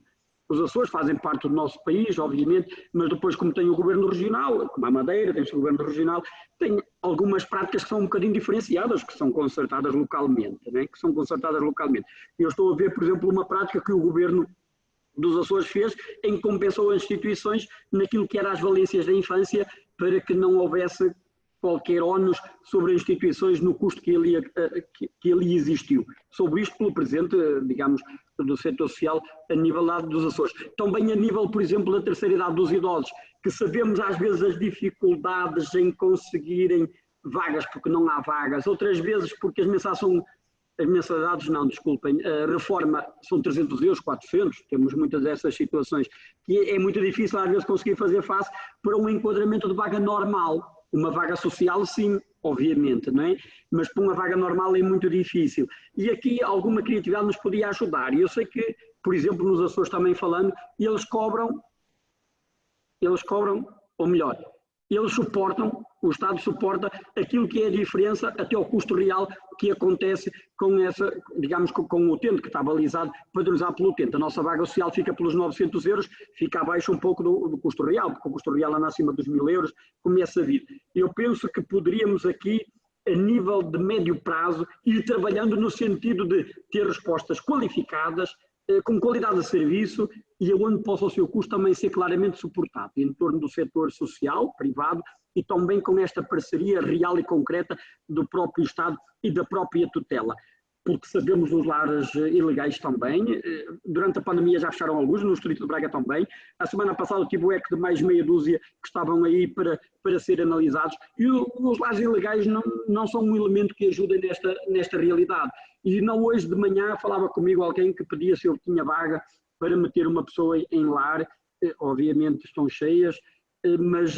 Os Açores fazem parte do nosso país, obviamente, mas depois, como tem o governo regional, como a Madeira, tem o governo regional, tem algumas práticas que são um bocadinho diferenciadas, que são concertadas localmente, né? Eu estou a ver, por exemplo, uma prática que o governo dos Açores fez, em que compensou as instituições naquilo que eram as valências da infância, para que não houvesse qualquer ónus sobre as instituições no custo que ali existiu. Sobre isto, pelo presidente, digamos, do setor social a nível dos Açores. Também a nível, por exemplo, da terceira idade dos idosos, que sabemos às vezes as dificuldades em conseguirem vagas, porque não há vagas, outras vezes porque as mensalidades, a reforma são 300 euros, 400, temos muitas dessas situações, que é muito difícil às vezes conseguir fazer face para um enquadramento de vaga normal. Uma vaga social, sim, obviamente, não é? Mas para uma vaga normal é muito difícil. E aqui alguma criatividade nos podia ajudar. E eu sei que, por exemplo, nos Açores também falando, eles cobram, ou melhor, eles suportam, o Estado suporta aquilo que é a diferença até ao custo real que acontece com essa, digamos, com o utente que está balizado, padronizado pelo utente. A nossa vaga social fica pelos 900 euros, fica abaixo um pouco do custo real, porque o custo real anda acima dos 1000 euros, começa a vir. Eu penso que poderíamos aqui, a nível de médio prazo, ir trabalhando no sentido de ter respostas qualificadas, com qualidade de serviço e onde possa o seu custo também ser claramente suportado, em torno do setor social, privado, e também com esta parceria real e concreta do próprio Estado e da própria tutela. Porque sabemos dos lares ilegais também, durante a pandemia já fecharam alguns, no Distrito de Braga também. A semana passada tive o EC de mais meia dúzia que estavam aí para ser analisados, e os lares ilegais não são um elemento que ajude nesta realidade. E não hoje de manhã falava comigo alguém que pedia se eu tinha vaga para meter uma pessoa em lar, obviamente estão cheias, mas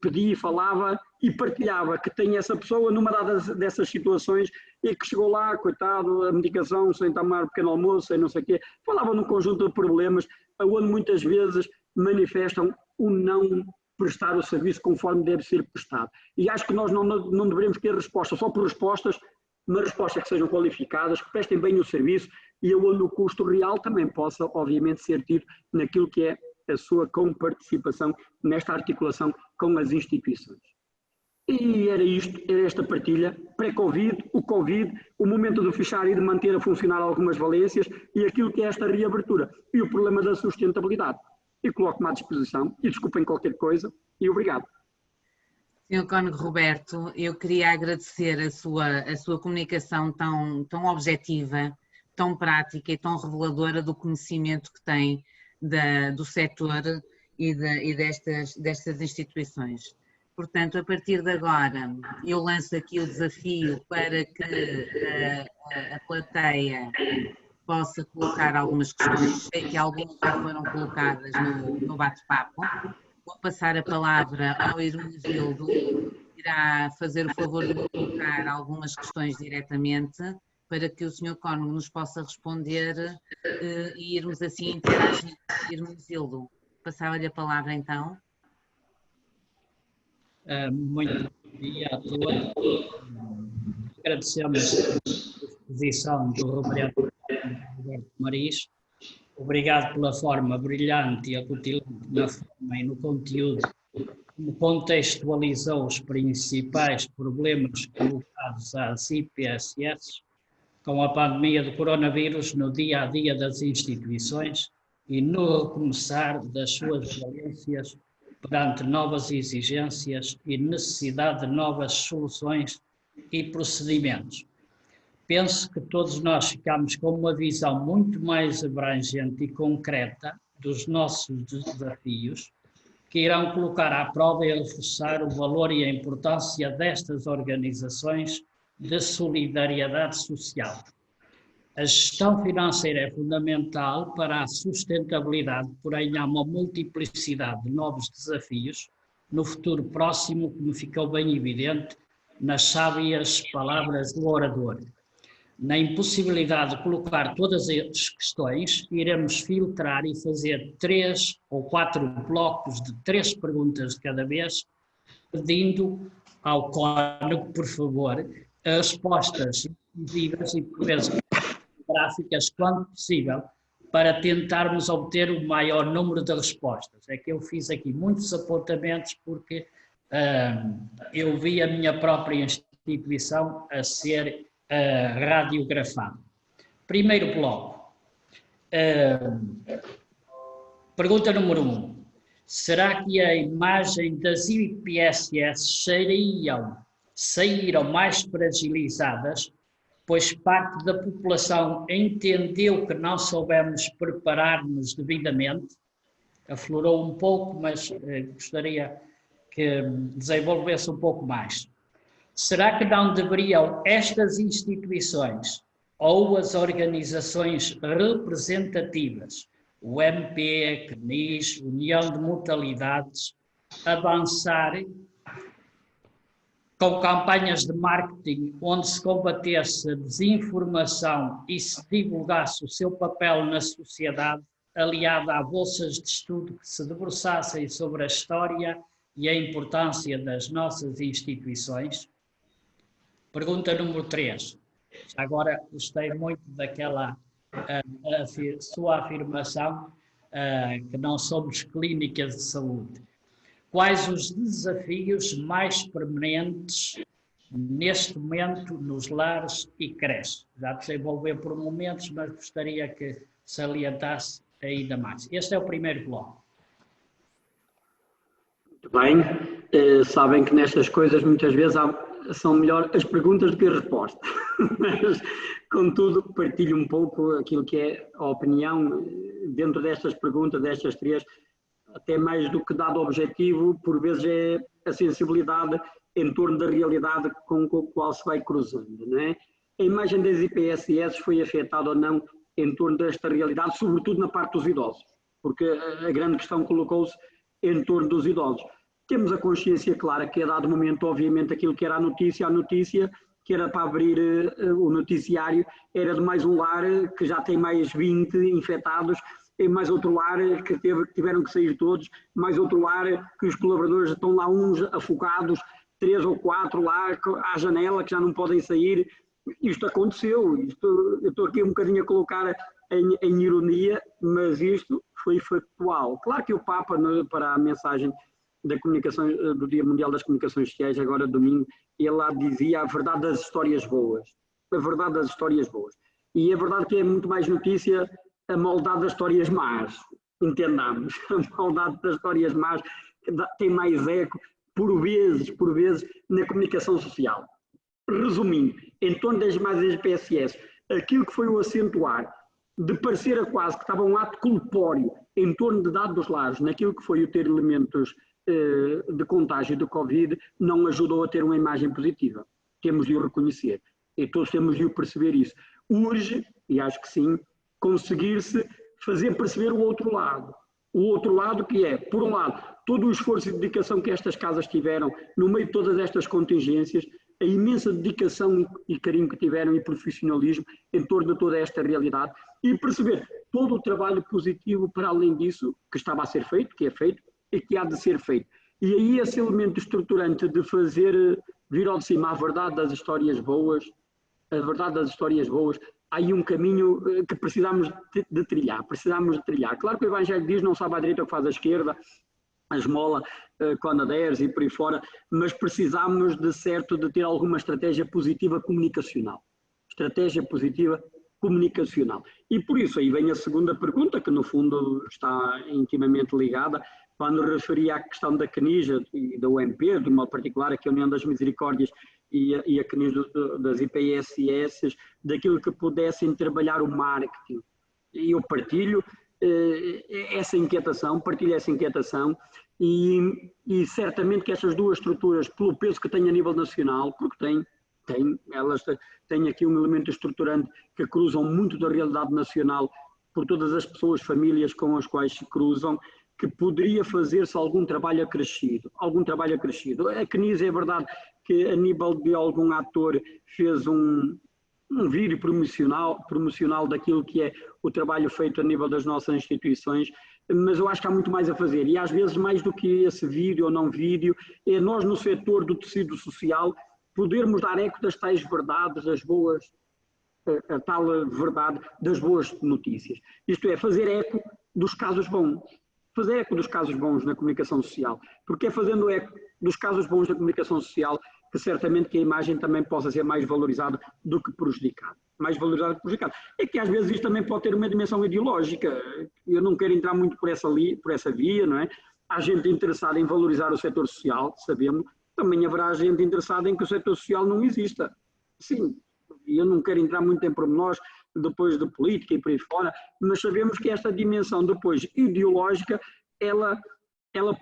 pedia, falava e partilhava que tem essa pessoa numa dessas situações e que chegou lá, coitado, a medicação, sem tomar pequeno almoço, sem não sei o quê, falava num conjunto de problemas onde muitas vezes manifestam o não prestar o serviço conforme deve ser prestado. E acho que nós não devemos ter respostas só por respostas, mas respostas que sejam qualificadas, que prestem bem o serviço e onde o custo real também possa, obviamente, ser tido naquilo que é a sua comparticipação nesta articulação com as instituições. E era isto, era esta partilha, pré-Covid, o Covid, o momento de fechar e de manter a funcionar algumas valências e aquilo que é esta reabertura e o problema da sustentabilidade. E coloco-me à disposição, e desculpem qualquer coisa, e obrigado. Sr. Cónego Roberto, eu queria agradecer a sua comunicação tão objetiva, tão prática e tão reveladora do conhecimento que tem do setor e destas instituições. Portanto, a partir de agora, eu lanço aqui o desafio para que a plateia possa colocar algumas questões. Sei que algumas já foram colocadas no bate-papo. Vou passar a palavra ao Hermenegildo, que irá fazer o favor de me colocar algumas questões diretamente, para que o Sr. Cónigo nos possa responder e irmos assim interagindo. Hermenegildo, passava-lhe a palavra então. Muito bom dia a todos. Agradecemos a exposição do Roberto Maris. Obrigado pela forma brilhante e acutilante na forma e no conteúdo, como contextualizou os principais problemas colocados às IPSS com a pandemia do coronavírus no dia a dia das instituições e no recomeçar das suas valências perante novas exigências e necessidade de novas soluções e procedimentos. Penso que todos nós ficamos com uma visão muito mais abrangente e concreta dos nossos desafios, que irão colocar à prova e reforçar o valor e a importância destas organizações de solidariedade social. A gestão financeira é fundamental para a sustentabilidade, porém há uma multiplicidade de novos desafios no futuro próximo, como ficou bem evidente nas sábias palavras do orador. Na impossibilidade de colocar todas as questões, iremos filtrar e fazer 3 ou 4 blocos de 3 perguntas de cada vez, pedindo ao Cónigo, por favor, respostas incisivas e, por vezes, gráficas, quando possível, para tentarmos obter o maior número de respostas. É que eu fiz aqui muitos apontamentos porque eu vi a minha própria instituição a ser radiografada. Primeiro bloco. Pergunta número 1. Será que a imagem das IPSS saíram mais fragilizadas, pois parte da população entendeu que não soubemos preparar-nos devidamente? Aflorou um pouco, mas gostaria que desenvolvesse um pouco mais. Será que não deveriam estas instituições ou as organizações representativas, o MP, CNIS, União de Mutualidades, avançar com campanhas de marketing onde se combatesse a desinformação e se divulgasse o seu papel na sociedade, aliado a bolsas de estudo que se debruçassem sobre a história e a importância das nossas instituições? Pergunta número 3. Agora gostei muito daquela sua afirmação que não somos clínicas de saúde. Quais os desafios mais permanentes neste momento nos lares e creches? Já desenvolveu por momentos, mas gostaria que salientasse ainda mais. Este é o primeiro bloco. Muito bem. Sabem que nestas coisas muitas vezes são melhor as perguntas do que a resposta. Mas, contudo, partilho um pouco aquilo que é a opinião dentro destas perguntas, destas 3, até mais do que dado objetivo, por vezes é a sensibilidade em torno da realidade com a qual se vai cruzando, não é? A imagem das IPSS foi afetada ou não em torno desta realidade, sobretudo na parte dos idosos, porque a grande questão colocou-se em torno dos idosos. Temos a consciência clara que a dado momento, obviamente, aquilo que era a notícia, que era para abrir o noticiário, era de mais um lar que já tem mais 20 infectados, e mais outro lar que tiveram que sair todos, mais outro lar que os colaboradores estão lá uns afogados, 3 ou 4 lá à janela que já não podem sair. Isto aconteceu, eu estou aqui um bocadinho a colocar em ironia, mas isto foi factual. Claro que o Papa, para a mensagem da comunicação, do Dia Mundial das Comunicações Sociais, agora domingo, ele lá dizia a verdade das histórias boas. A verdade das histórias boas. E a verdade que é muito mais notícia a maldade das histórias más, entendamos. A maldade das histórias más tem mais eco, por vezes, na comunicação social. Resumindo, em torno das imagens das PSS, aquilo que foi o acentuar de parecer a quase que estava um ato culpório em torno de dados dos lares, naquilo que foi o ter elementos de contágio do Covid, não ajudou a ter uma imagem positiva. Temos de o reconhecer e todos temos de o perceber isso. Urge, e acho que sim, conseguir-se fazer perceber o outro lado. O outro lado que é, por um lado, todo o esforço e dedicação que estas casas tiveram no meio de todas estas contingências, a imensa dedicação e carinho que tiveram e profissionalismo em torno de toda esta realidade e perceber todo o trabalho positivo para além disso que estava a ser feito, que é feito e que há de ser feito. E aí esse elemento estruturante de fazer vir ao de cima a verdade das histórias boas, há aí um caminho que precisamos de trilhar, Claro que o Evangelho diz não sabe à direita o que faz à esquerda, a esmola, Conaders e por aí fora, mas precisamos de ter alguma estratégia positiva comunicacional. E por isso aí vem a segunda pergunta, que no fundo está intimamente ligada, quando referia à questão da CNIJ e da UMP, de modo particular aqui a União das Misericórdias e a CNIJ das IPSS, daquilo que pudessem trabalhar o marketing. E eu partilho essa inquietação e certamente que estas duas estruturas, pelo peso que têm a nível nacional, porque elas têm aqui um elemento estruturante que cruzam muito da realidade nacional por todas as pessoas, famílias com as quais se cruzam, que poderia fazer-se algum trabalho acrescido. A CNIS é verdade que a nível de algum ator fez um vídeo promocional daquilo que é o trabalho feito a nível das nossas instituições, mas eu acho que há muito mais a fazer e às vezes mais do que esse vídeo ou não vídeo, é nós no setor do tecido social podermos dar eco das tais verdades, das boas, a tal verdade das boas notícias. Isto é, fazer eco dos casos bons. Fazer eco dos casos bons na comunicação social, porque é fazendo eco dos casos bons na comunicação social que certamente que a imagem também possa ser mais valorizada do que prejudicada. É que às vezes isto também pode ter uma dimensão ideológica. Eu não quero entrar muito por essa via, não é? Há gente interessada em valorizar o setor social, sabemos, também haverá gente interessada em que o setor social não exista. Sim, eu não quero entrar muito em pormenores depois de política e por aí fora, mas sabemos que esta dimensão depois ideológica, ela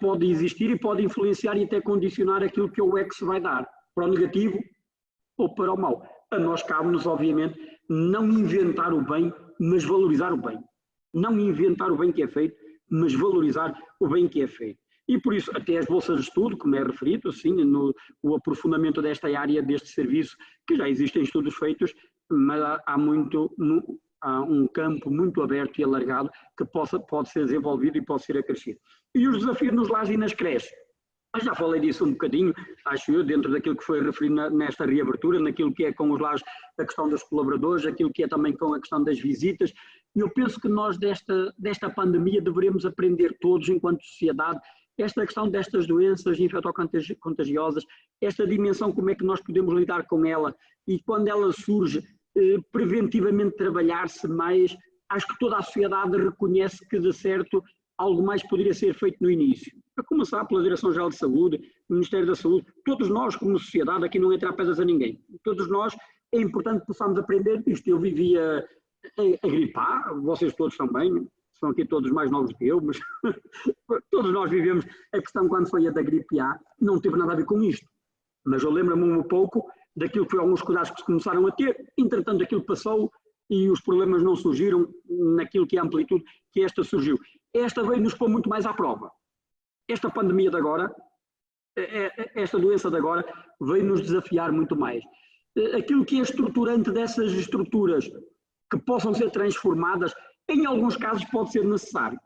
pode existir e pode influenciar e até condicionar aquilo que o eco se vai dar, para o negativo ou para o mau. A nós cabe-nos, obviamente, não inventar o bem, mas valorizar o bem. Não inventar o bem que é feito, mas valorizar o bem que é feito. E por isso, até as bolsas de estudo, como é referido, sim, o aprofundamento desta área, deste serviço, que já existem estudos feitos, mas há um campo muito aberto e alargado que pode ser desenvolvido e pode ser acrescido. E os desafios nos lares e nas creches. Eu já falei disso um bocadinho, acho eu, dentro daquilo que foi referido nesta reabertura, naquilo que é com os lares, a questão dos colaboradores, aquilo que é também com a questão das visitas. Eu penso que nós desta pandemia deveremos aprender todos, enquanto sociedade, esta questão destas doenças infectocontagiosas, esta dimensão, como é que nós podemos lidar com ela e quando ela surge, preventivamente trabalhar-se mais. Acho que toda a sociedade reconhece que, de certo, algo mais poderia ser feito no início. A começar pela Direção-Geral de Saúde, Ministério da Saúde, todos nós como sociedade, aqui não entra a pedras a ninguém, todos nós, é importante que possamos aprender isto. Eu vivia a gripar, vocês todos também, são aqui todos mais novos que eu, mas todos nós vivemos a questão quando foi a da gripe A, não teve nada a ver com isto. Mas eu lembro-me um pouco daquilo que foi alguns cuidados que se começaram a ter, entretanto aquilo passou e os problemas não surgiram naquilo que é a amplitude que esta surgiu. Esta veio-nos pôr muito mais à prova. Esta pandemia de agora, esta doença de agora, veio-nos desafiar muito mais. Aquilo que é estruturante dessas estruturas que possam ser transformadas, em alguns casos pode ser necessário,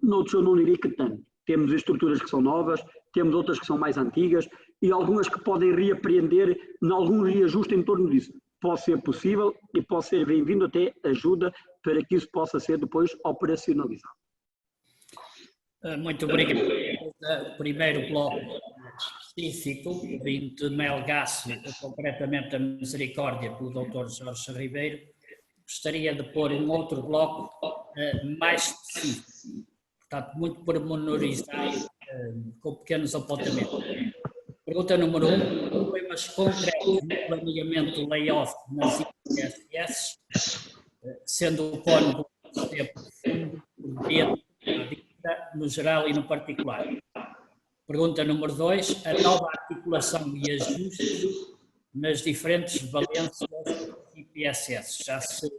noutros eu não diria que tanto. Temos estruturas que são novas, temos outras que são mais antigas e algumas que podem reapreender em algum reajuste em torno disso. Pode ser possível e pode ser bem-vindo até ajuda para que isso possa ser depois operacionalizado. Muito obrigado. O primeiro bloco específico, vindo de Melgaço, concretamente a Misericórdia, pelo Dr. Jorge Ribeiro, gostaria de pôr um outro bloco mais específico, portanto, muito pormenorizado, com pequenos apontamentos. Pergunta número 1, problemas concretos no planeamento layoff nas IPSS, sendo o cónigo profundo, por dentro, no geral e no particular. Pergunta número 2, a nova articulação e ajuste nas diferentes valências IPSS, já se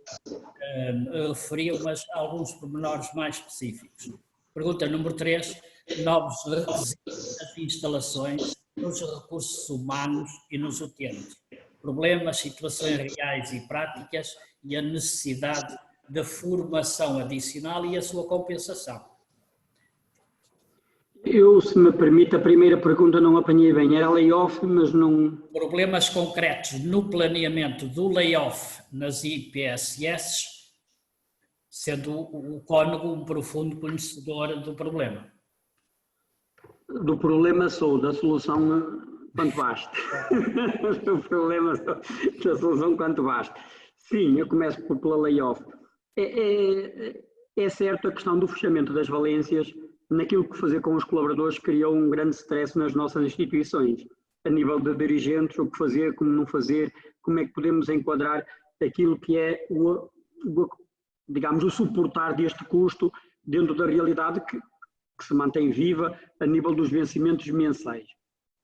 referiu, mas alguns pormenores mais específicos. Pergunta número 3, novos requisitos das instalações, nos recursos humanos e nos utentes, problemas, situações reais e práticas e a necessidade de formação adicional e a sua compensação. Eu, se me permite, a primeira pergunta não apanhei bem, era layoff, mas não... Problemas concretos no planeamento do layoff nas IPSS, sendo o Cónigo um profundo conhecedor do problema. Do problema sou, da solução quanto baste. Do problema sou, da solução quanto baste. Sim, eu começo pela layoff. É certo a questão do fechamento das valências, naquilo que fazer com os colaboradores, criou um grande stress nas nossas instituições, a nível de dirigentes, o que fazer, como não fazer, como é que podemos enquadrar aquilo que é digamos, o suportar deste custo dentro da realidade que se mantém viva a nível dos vencimentos mensais.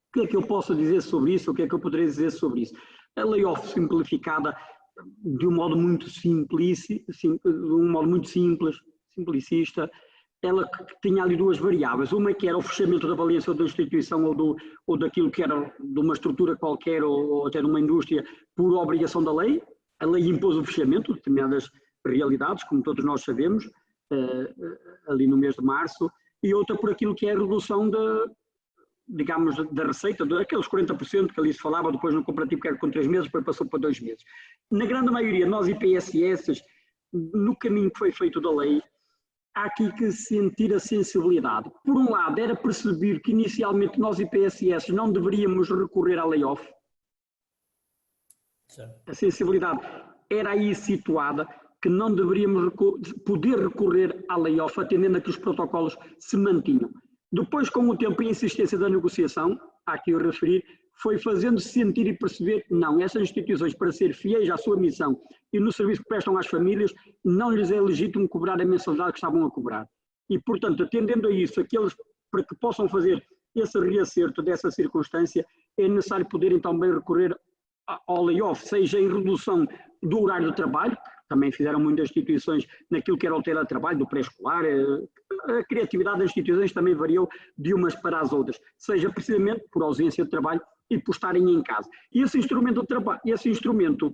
O que é que eu posso dizer sobre isso? O que é que eu poderia dizer sobre isso? A layoff simplificada de um modo muito simples, simplicista, ela tinha ali duas variáveis, uma que era o fechamento da valência da instituição ou daquilo que era de uma estrutura qualquer ou até de uma indústria por obrigação da lei. A lei impôs o fechamento de determinadas realidades, como todos nós sabemos, ali no mês de março, e outra por aquilo que é a redução digamos, da receita, daqueles 40% que ali se falava, depois no comparativo que era com 3 meses, depois passou para 2 meses. Na grande maioria, nós IPSS, no caminho que foi feito da lei, há aqui que sentir a sensibilidade. Por um lado, era perceber que inicialmente nós IPSS não deveríamos recorrer à layoff. A sensibilidade era aí situada, que não deveríamos poder recorrer à layoff, atendendo a que os protocolos se mantinham. Depois, com o tempo e a insistência da negociação, há que eu referir, foi fazendo-se sentir e perceber que não, essas instituições, para ser fiéis à sua missão e no serviço que prestam às famílias, não lhes é legítimo cobrar a mensalidade que estavam a cobrar. E, portanto, atendendo a isso, aqueles para que possam fazer esse reacerto dessa circunstância, é necessário poderem também recorrer ao layoff, seja em redução do horário de trabalho, também fizeram muitas instituições naquilo que era o teletrabalho, do pré-escolar, a criatividade das instituições também variou de umas para as outras, seja precisamente por ausência de trabalho e por estarem em casa. E esse instrumento de trabalho, esse instrumento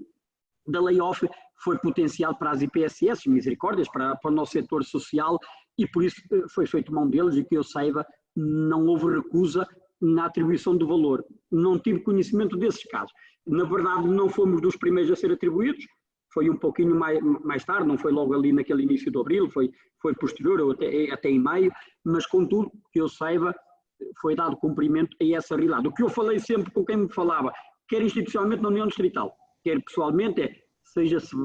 da layoff foi potencial para as IPSS, misericórdias, para o nosso setor social, e por isso foi feito mão deles, e que eu saiba, não houve recusa na atribuição do valor. Não tive conhecimento desses casos. Na verdade, não fomos dos primeiros a ser atribuídos, foi um pouquinho mais tarde, não foi logo ali naquele início de abril, foi posterior, ou até em maio, mas contudo, que eu saiba, foi dado cumprimento a essa realidade. O que eu falei sempre com quem me falava, quer institucionalmente na União Distrital, quer pessoalmente, seja-se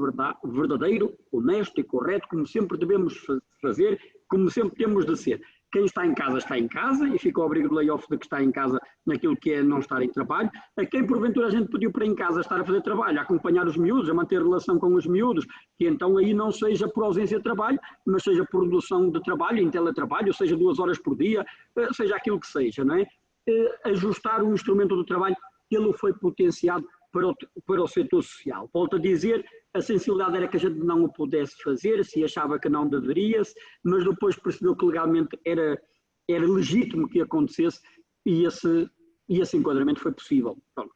verdadeiro, honesto e correto, como sempre devemos fazer, como sempre temos de ser. Quem está em casa e fica ao abrigo do layoff de que está em casa naquilo que é não estar em trabalho. A quem porventura a gente pediu para em casa estar a fazer trabalho, a acompanhar os miúdos, a manter relação com os miúdos, que então aí não seja por ausência de trabalho, mas seja por redução de trabalho, em teletrabalho, seja 2 horas por dia, seja aquilo que seja, não é? Ajustar o instrumento do trabalho, ele foi potenciado para o setor social. Volto a dizer, a sensibilidade era que a gente não o pudesse fazer, se achava que não deveria-se, mas depois percebeu que legalmente era legítimo que acontecesse e esse enquadramento foi possível. Pronto.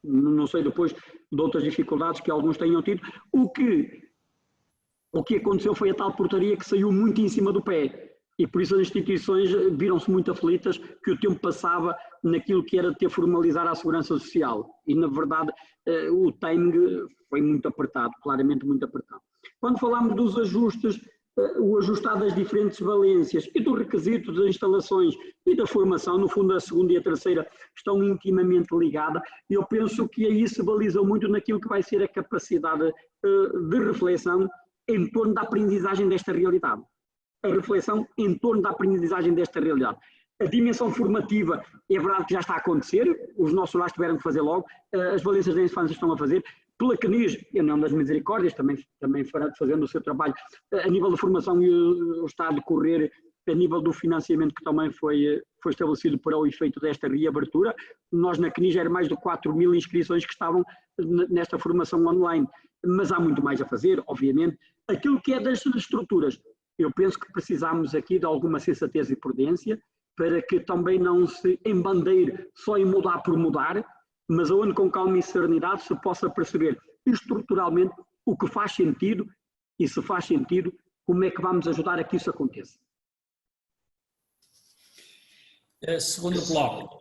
Não sei depois de outras dificuldades que alguns tenham tido. O que aconteceu foi a tal portaria que saiu muito em cima do pé. E por isso as instituições viram-se muito aflitas que o tempo passava naquilo que era ter formalizar a segurança social. E, na verdade, o timing foi muito apertado, claramente muito apertado. Quando falamos dos ajustes, o ajustar das diferentes valências e do requisito das instalações e da formação, no fundo a segunda e a terceira estão intimamente ligadas, e eu penso que aí se baliza muito naquilo que vai ser a capacidade de reflexão em torno da aprendizagem desta realidade. A reflexão em torno da aprendizagem desta realidade. A dimensão formativa é verdade que já está a acontecer, os nossos lares tiveram que fazer logo, as valências da infância estão a fazer, pela CNIS, e a União das Misericórdias também fará fazendo o seu trabalho, a nível da formação e o está a decorrer, a nível do financiamento que também foi estabelecido para o efeito desta reabertura. Nós na CNIS eram mais de 4.000 inscrições que estavam nesta formação online. mas há muito mais a fazer, obviamente. Aquilo que é das estruturas, eu penso que precisamos aqui de alguma sensatez e prudência para que também não se embandeire só em mudar por mudar, mas onde com calma e serenidade se possa perceber estruturalmente o que faz sentido e, se faz sentido, como é que vamos ajudar a que isso aconteça. Segundo bloco,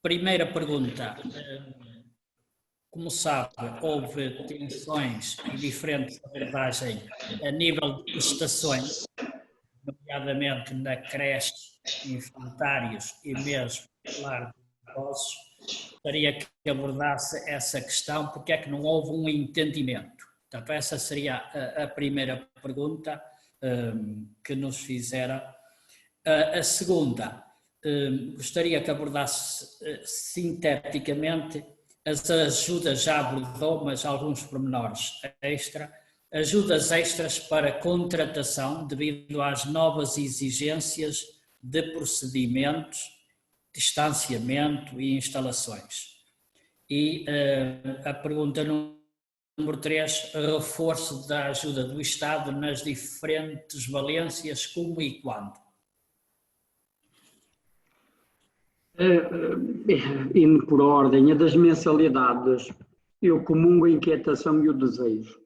primeira pergunta. Como sabe, houve tensões e diferentes abordagens a nível de prestações, nomeadamente na creche, infantários e mesmo lar de idosos. Gostaria que abordasse essa questão, porque é que não houve um entendimento. Portanto, essa seria a primeira pergunta que nos fizera. A segunda, gostaria que abordasse sinteticamente as ajudas, já abordou, mas alguns pormenores extra, ajudas extras para contratação devido às novas exigências de procedimentos, distanciamento e instalações. E a pergunta número 3, reforço da ajuda do Estado nas diferentes valências, como e quando? Indo por ordem, a das mensalidades, eu comungo a inquietação e o desejo.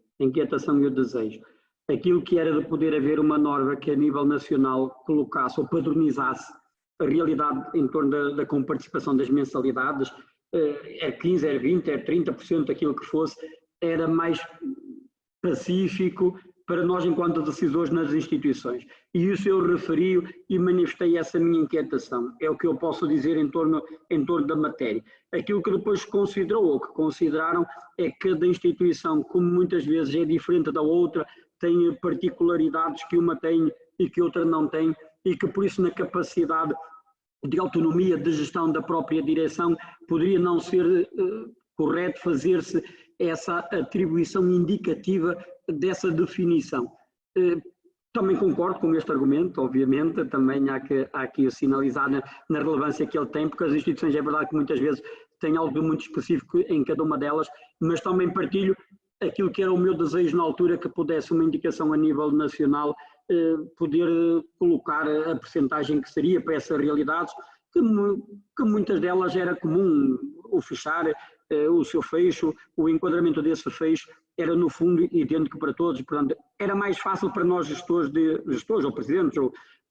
Aquilo que era de poder haver uma norma que a nível nacional colocasse ou padronizasse a realidade em torno da comparticipação das mensalidades, é 15, é 20, é 30%, aquilo que fosse, era mais pacífico para nós enquanto decisores nas instituições. E isso eu referi e manifestei essa minha inquietação. É o que eu posso dizer em torno da matéria. Aquilo que depois se considerou ou que consideraram é que cada instituição, como muitas vezes é diferente da outra, tem particularidades que uma tem e que outra não tem, e que por isso na capacidade de autonomia de gestão da própria direção poderia não ser correto fazer-se essa atribuição indicativa dessa definição. Também concordo com este argumento, obviamente, também há que sinalizar na relevância que ele tem, porque as instituições é verdade que muitas vezes têm algo muito específico em cada uma delas, mas também partilho aquilo que era o meu desejo na altura, que pudesse uma indicação a nível nacional poder colocar a percentagem que seria para essas realidades, que muitas delas era comum o fechar, o seu fecho, o enquadramento desse fecho era no fundo idêntico para todos, portanto era mais fácil para nós gestores ou presidentes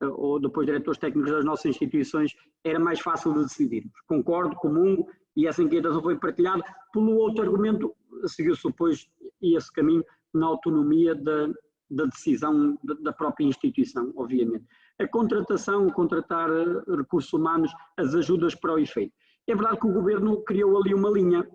ou depois diretores técnicos das nossas instituições, era mais fácil de decidirmos. Concordo, comungo, e essa inquietação foi partilhada. Pelo outro argumento, seguiu-se depois esse caminho na autonomia da decisão da própria instituição, obviamente. A contratação, contratar recursos humanos, as ajudas para o efeito. É verdade que o Governo criou ali uma linha,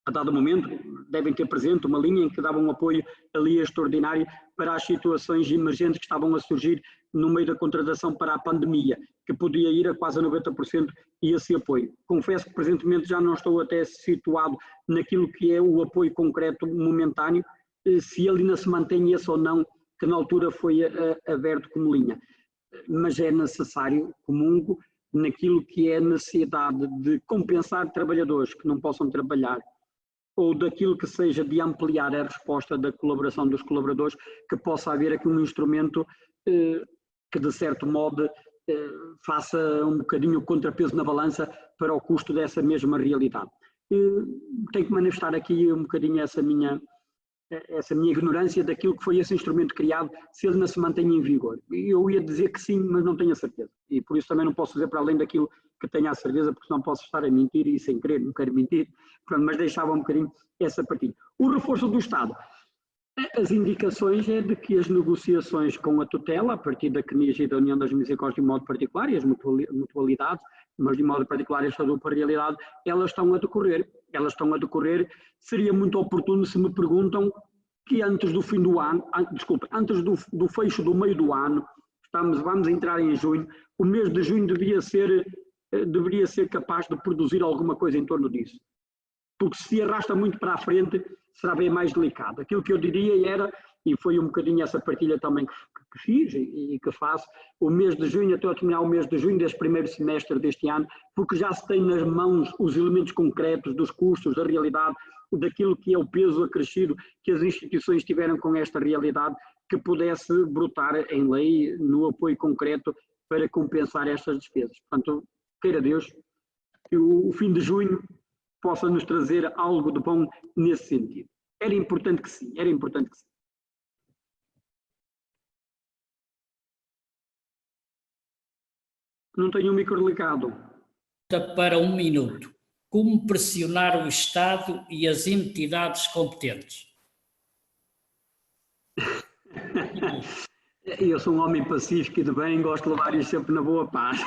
a dado momento devem ter presente uma linha em que dava um apoio ali extraordinário para as situações emergentes que estavam a surgir no meio da contratação para a pandemia, que podia ir a quase 90% e esse apoio. Confesso que presentemente já não estou até situado naquilo que é o apoio concreto momentâneo, se ele ainda se mantém esse ou não, que na altura foi aberto como linha. Mas é necessário, comungo, naquilo que é a necessidade de compensar trabalhadores que não possam trabalhar, ou daquilo que seja de ampliar a resposta da colaboração dos colaboradores, que possa haver aqui um instrumento que de certo modo faça um bocadinho o contrapeso na balança para o custo dessa mesma realidade. Tenho que manifestar aqui um bocadinho essa minha ignorância daquilo que foi esse instrumento criado, se ele não se mantém em vigor. Eu ia dizer que sim, mas não tenho a certeza. E por isso também não posso dizer para além daquilo que tenho a certeza, porque não posso estar a mentir e sem querer, não quero mentir. Pronto, mas deixava um bocadinho essa partilha. O reforço do Estado. As indicações é de que as negociações com a tutela, a partir da CNIS e da União das Misericórdias de modo particular, e as mutualidades, mas de modo particular esta dupla realidade, elas estão a decorrer. Seria muito oportuno se me perguntam que antes do fim do ano, antes do fecho do meio do ano, vamos entrar em junho, o mês de junho deveria ser capaz de produzir alguma coisa em torno disso. Porque se arrasta muito para a frente, será bem mais delicado. Aquilo que eu diria era, e foi um bocadinho essa partilha também que fiz e que faço, o mês de junho, até ao terminar o mês de junho deste primeiro semestre deste ano, porque já se tem nas mãos os elementos concretos dos custos, da realidade, daquilo que é o peso acrescido que as instituições tiveram com esta realidade, que pudesse brotar em lei no apoio concreto para compensar estas despesas. Portanto, queira Deus que o fim de junho possa nos trazer algo de bom nesse sentido. Era importante que sim, era importante que sim. Não tenho o micro ligado. Para 1 minuto. Como pressionar o Estado e as entidades competentes? Eu sou um homem pacífico e de bem, gosto de levar isto sempre na boa paz.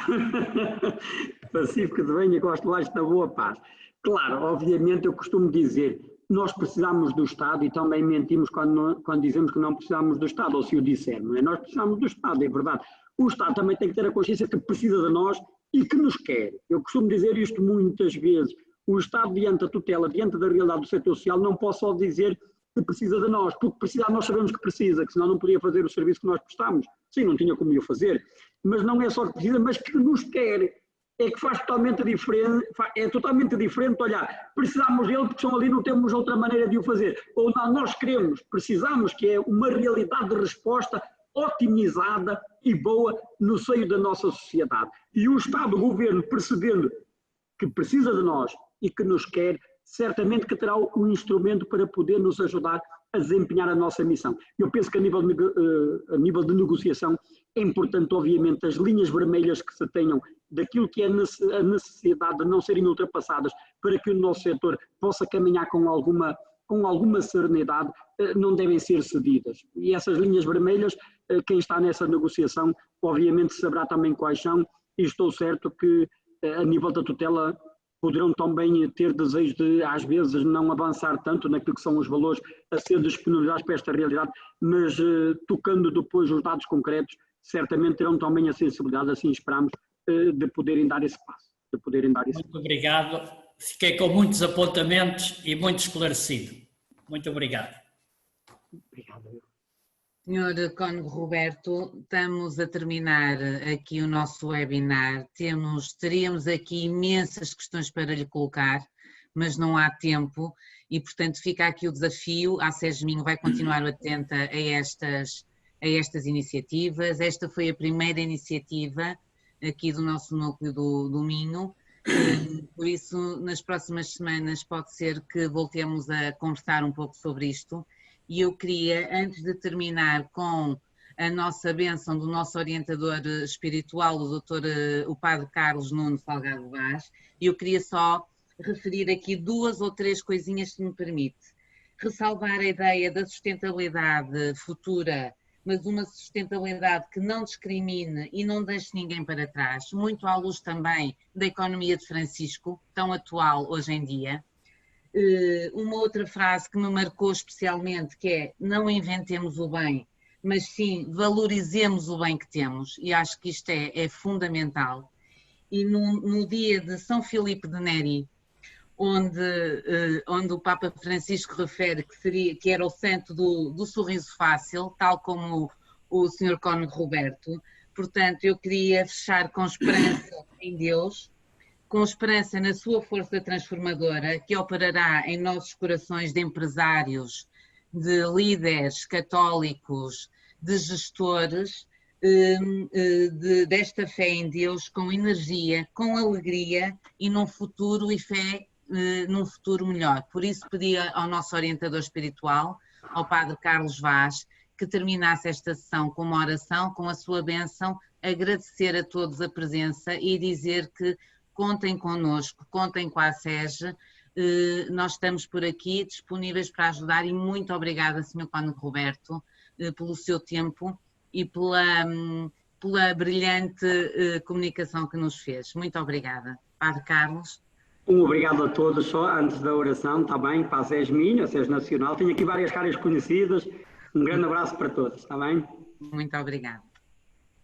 Pacífico e de bem e gosto de levar isto na boa paz. Claro, obviamente eu costumo dizer, nós precisamos do Estado e também mentimos quando dizemos que não precisamos do Estado, ou se o disser, não é? Nós precisamos do Estado, é verdade. O Estado também tem que ter a consciência que precisa de nós e que nos quer. Eu costumo dizer isto muitas vezes. O Estado, diante da tutela, diante da realidade do setor social, não pode só dizer que precisa de nós, porque precisar nós sabemos que precisa, que senão não podia fazer o serviço que nós prestamos. Sim, não tinha como o fazer. Mas não é só que precisa, mas que nos quer. É que faz totalmente diferente, é totalmente diferente, olha, precisamos dele porque só ali não temos outra maneira de o fazer. Ou não, nós queremos, precisamos, que é uma realidade de resposta otimizada e boa no seio da nossa sociedade. E o Estado, o Governo, percebendo que precisa de nós e que nos quer, certamente que terá um instrumento para poder nos ajudar a desempenhar a nossa missão. Eu penso que a nível de negociação é importante, obviamente, as linhas vermelhas que se tenham daquilo que é a necessidade de não serem ultrapassadas para que o nosso setor possa caminhar com alguma serenidade, não devem ser cedidas. E essas linhas vermelhas, quem está nessa negociação, obviamente saberá também quais são, e estou certo que a nível da tutela poderão também ter desejo de, às vezes, não avançar tanto naquilo que são os valores a ser disponibilizados para esta realidade, mas tocando depois os dados concretos, certamente terão também a sensibilidade, assim esperamos, de poderem dar esse passo. Muito obrigado. Fiquei com muitos apontamentos e muito esclarecido. Muito obrigado. Obrigado. Senhor Cónigo Roberto, estamos a terminar aqui o nosso webinar. Teríamos aqui imensas questões para lhe colocar, mas não há tempo e, portanto, fica aqui o desafio. A SESMINHO vai continuar atenta a estas iniciativas. Esta foi a primeira iniciativa aqui do nosso núcleo do Minho. Por isso, nas próximas semanas pode ser que voltemos a conversar um pouco sobre isto. E eu queria, antes de terminar com a nossa bênção do nosso orientador espiritual, o Padre Carlos Nuno Salgado Vaz, eu queria só referir aqui 2 ou 3 coisinhas, se me permite. Ressalvar a ideia da sustentabilidade futura, mas uma sustentabilidade que não discrimine e não deixe ninguém para trás, muito à luz também da economia de Francisco, tão atual hoje em dia. Uma outra frase que me marcou especialmente, que é: não inventemos o bem, mas sim valorizemos o bem que temos, e acho que isto é fundamental. E no dia de São Filipe de Neri, onde o Papa Francisco refere que era o santo do sorriso fácil, tal como o Sr. Cónigo Roberto, portanto eu queria fechar com esperança em Deus, com esperança na sua força transformadora, que operará em nossos corações de empresários, de líderes católicos, de gestores, desta fé em Deus, com energia, com alegria e num futuro e fé num futuro melhor. Por isso pedi ao nosso orientador espiritual, ao Padre Carlos Vaz, que terminasse esta sessão com uma oração, com a sua bênção, agradecer a todos a presença e dizer que contem connosco, contem com a SES, nós estamos por aqui disponíveis para ajudar e muito obrigada, Sr. Cónigo Roberto, pelo seu tempo e pela brilhante comunicação que nos fez. Muito obrigada. Padre Carlos. Obrigado a todos, só antes da oração, está bem, para a SESMINHO, a SES Nacional, tenho aqui várias caras conhecidas, um grande abraço para todos, está bem? Muito obrigada.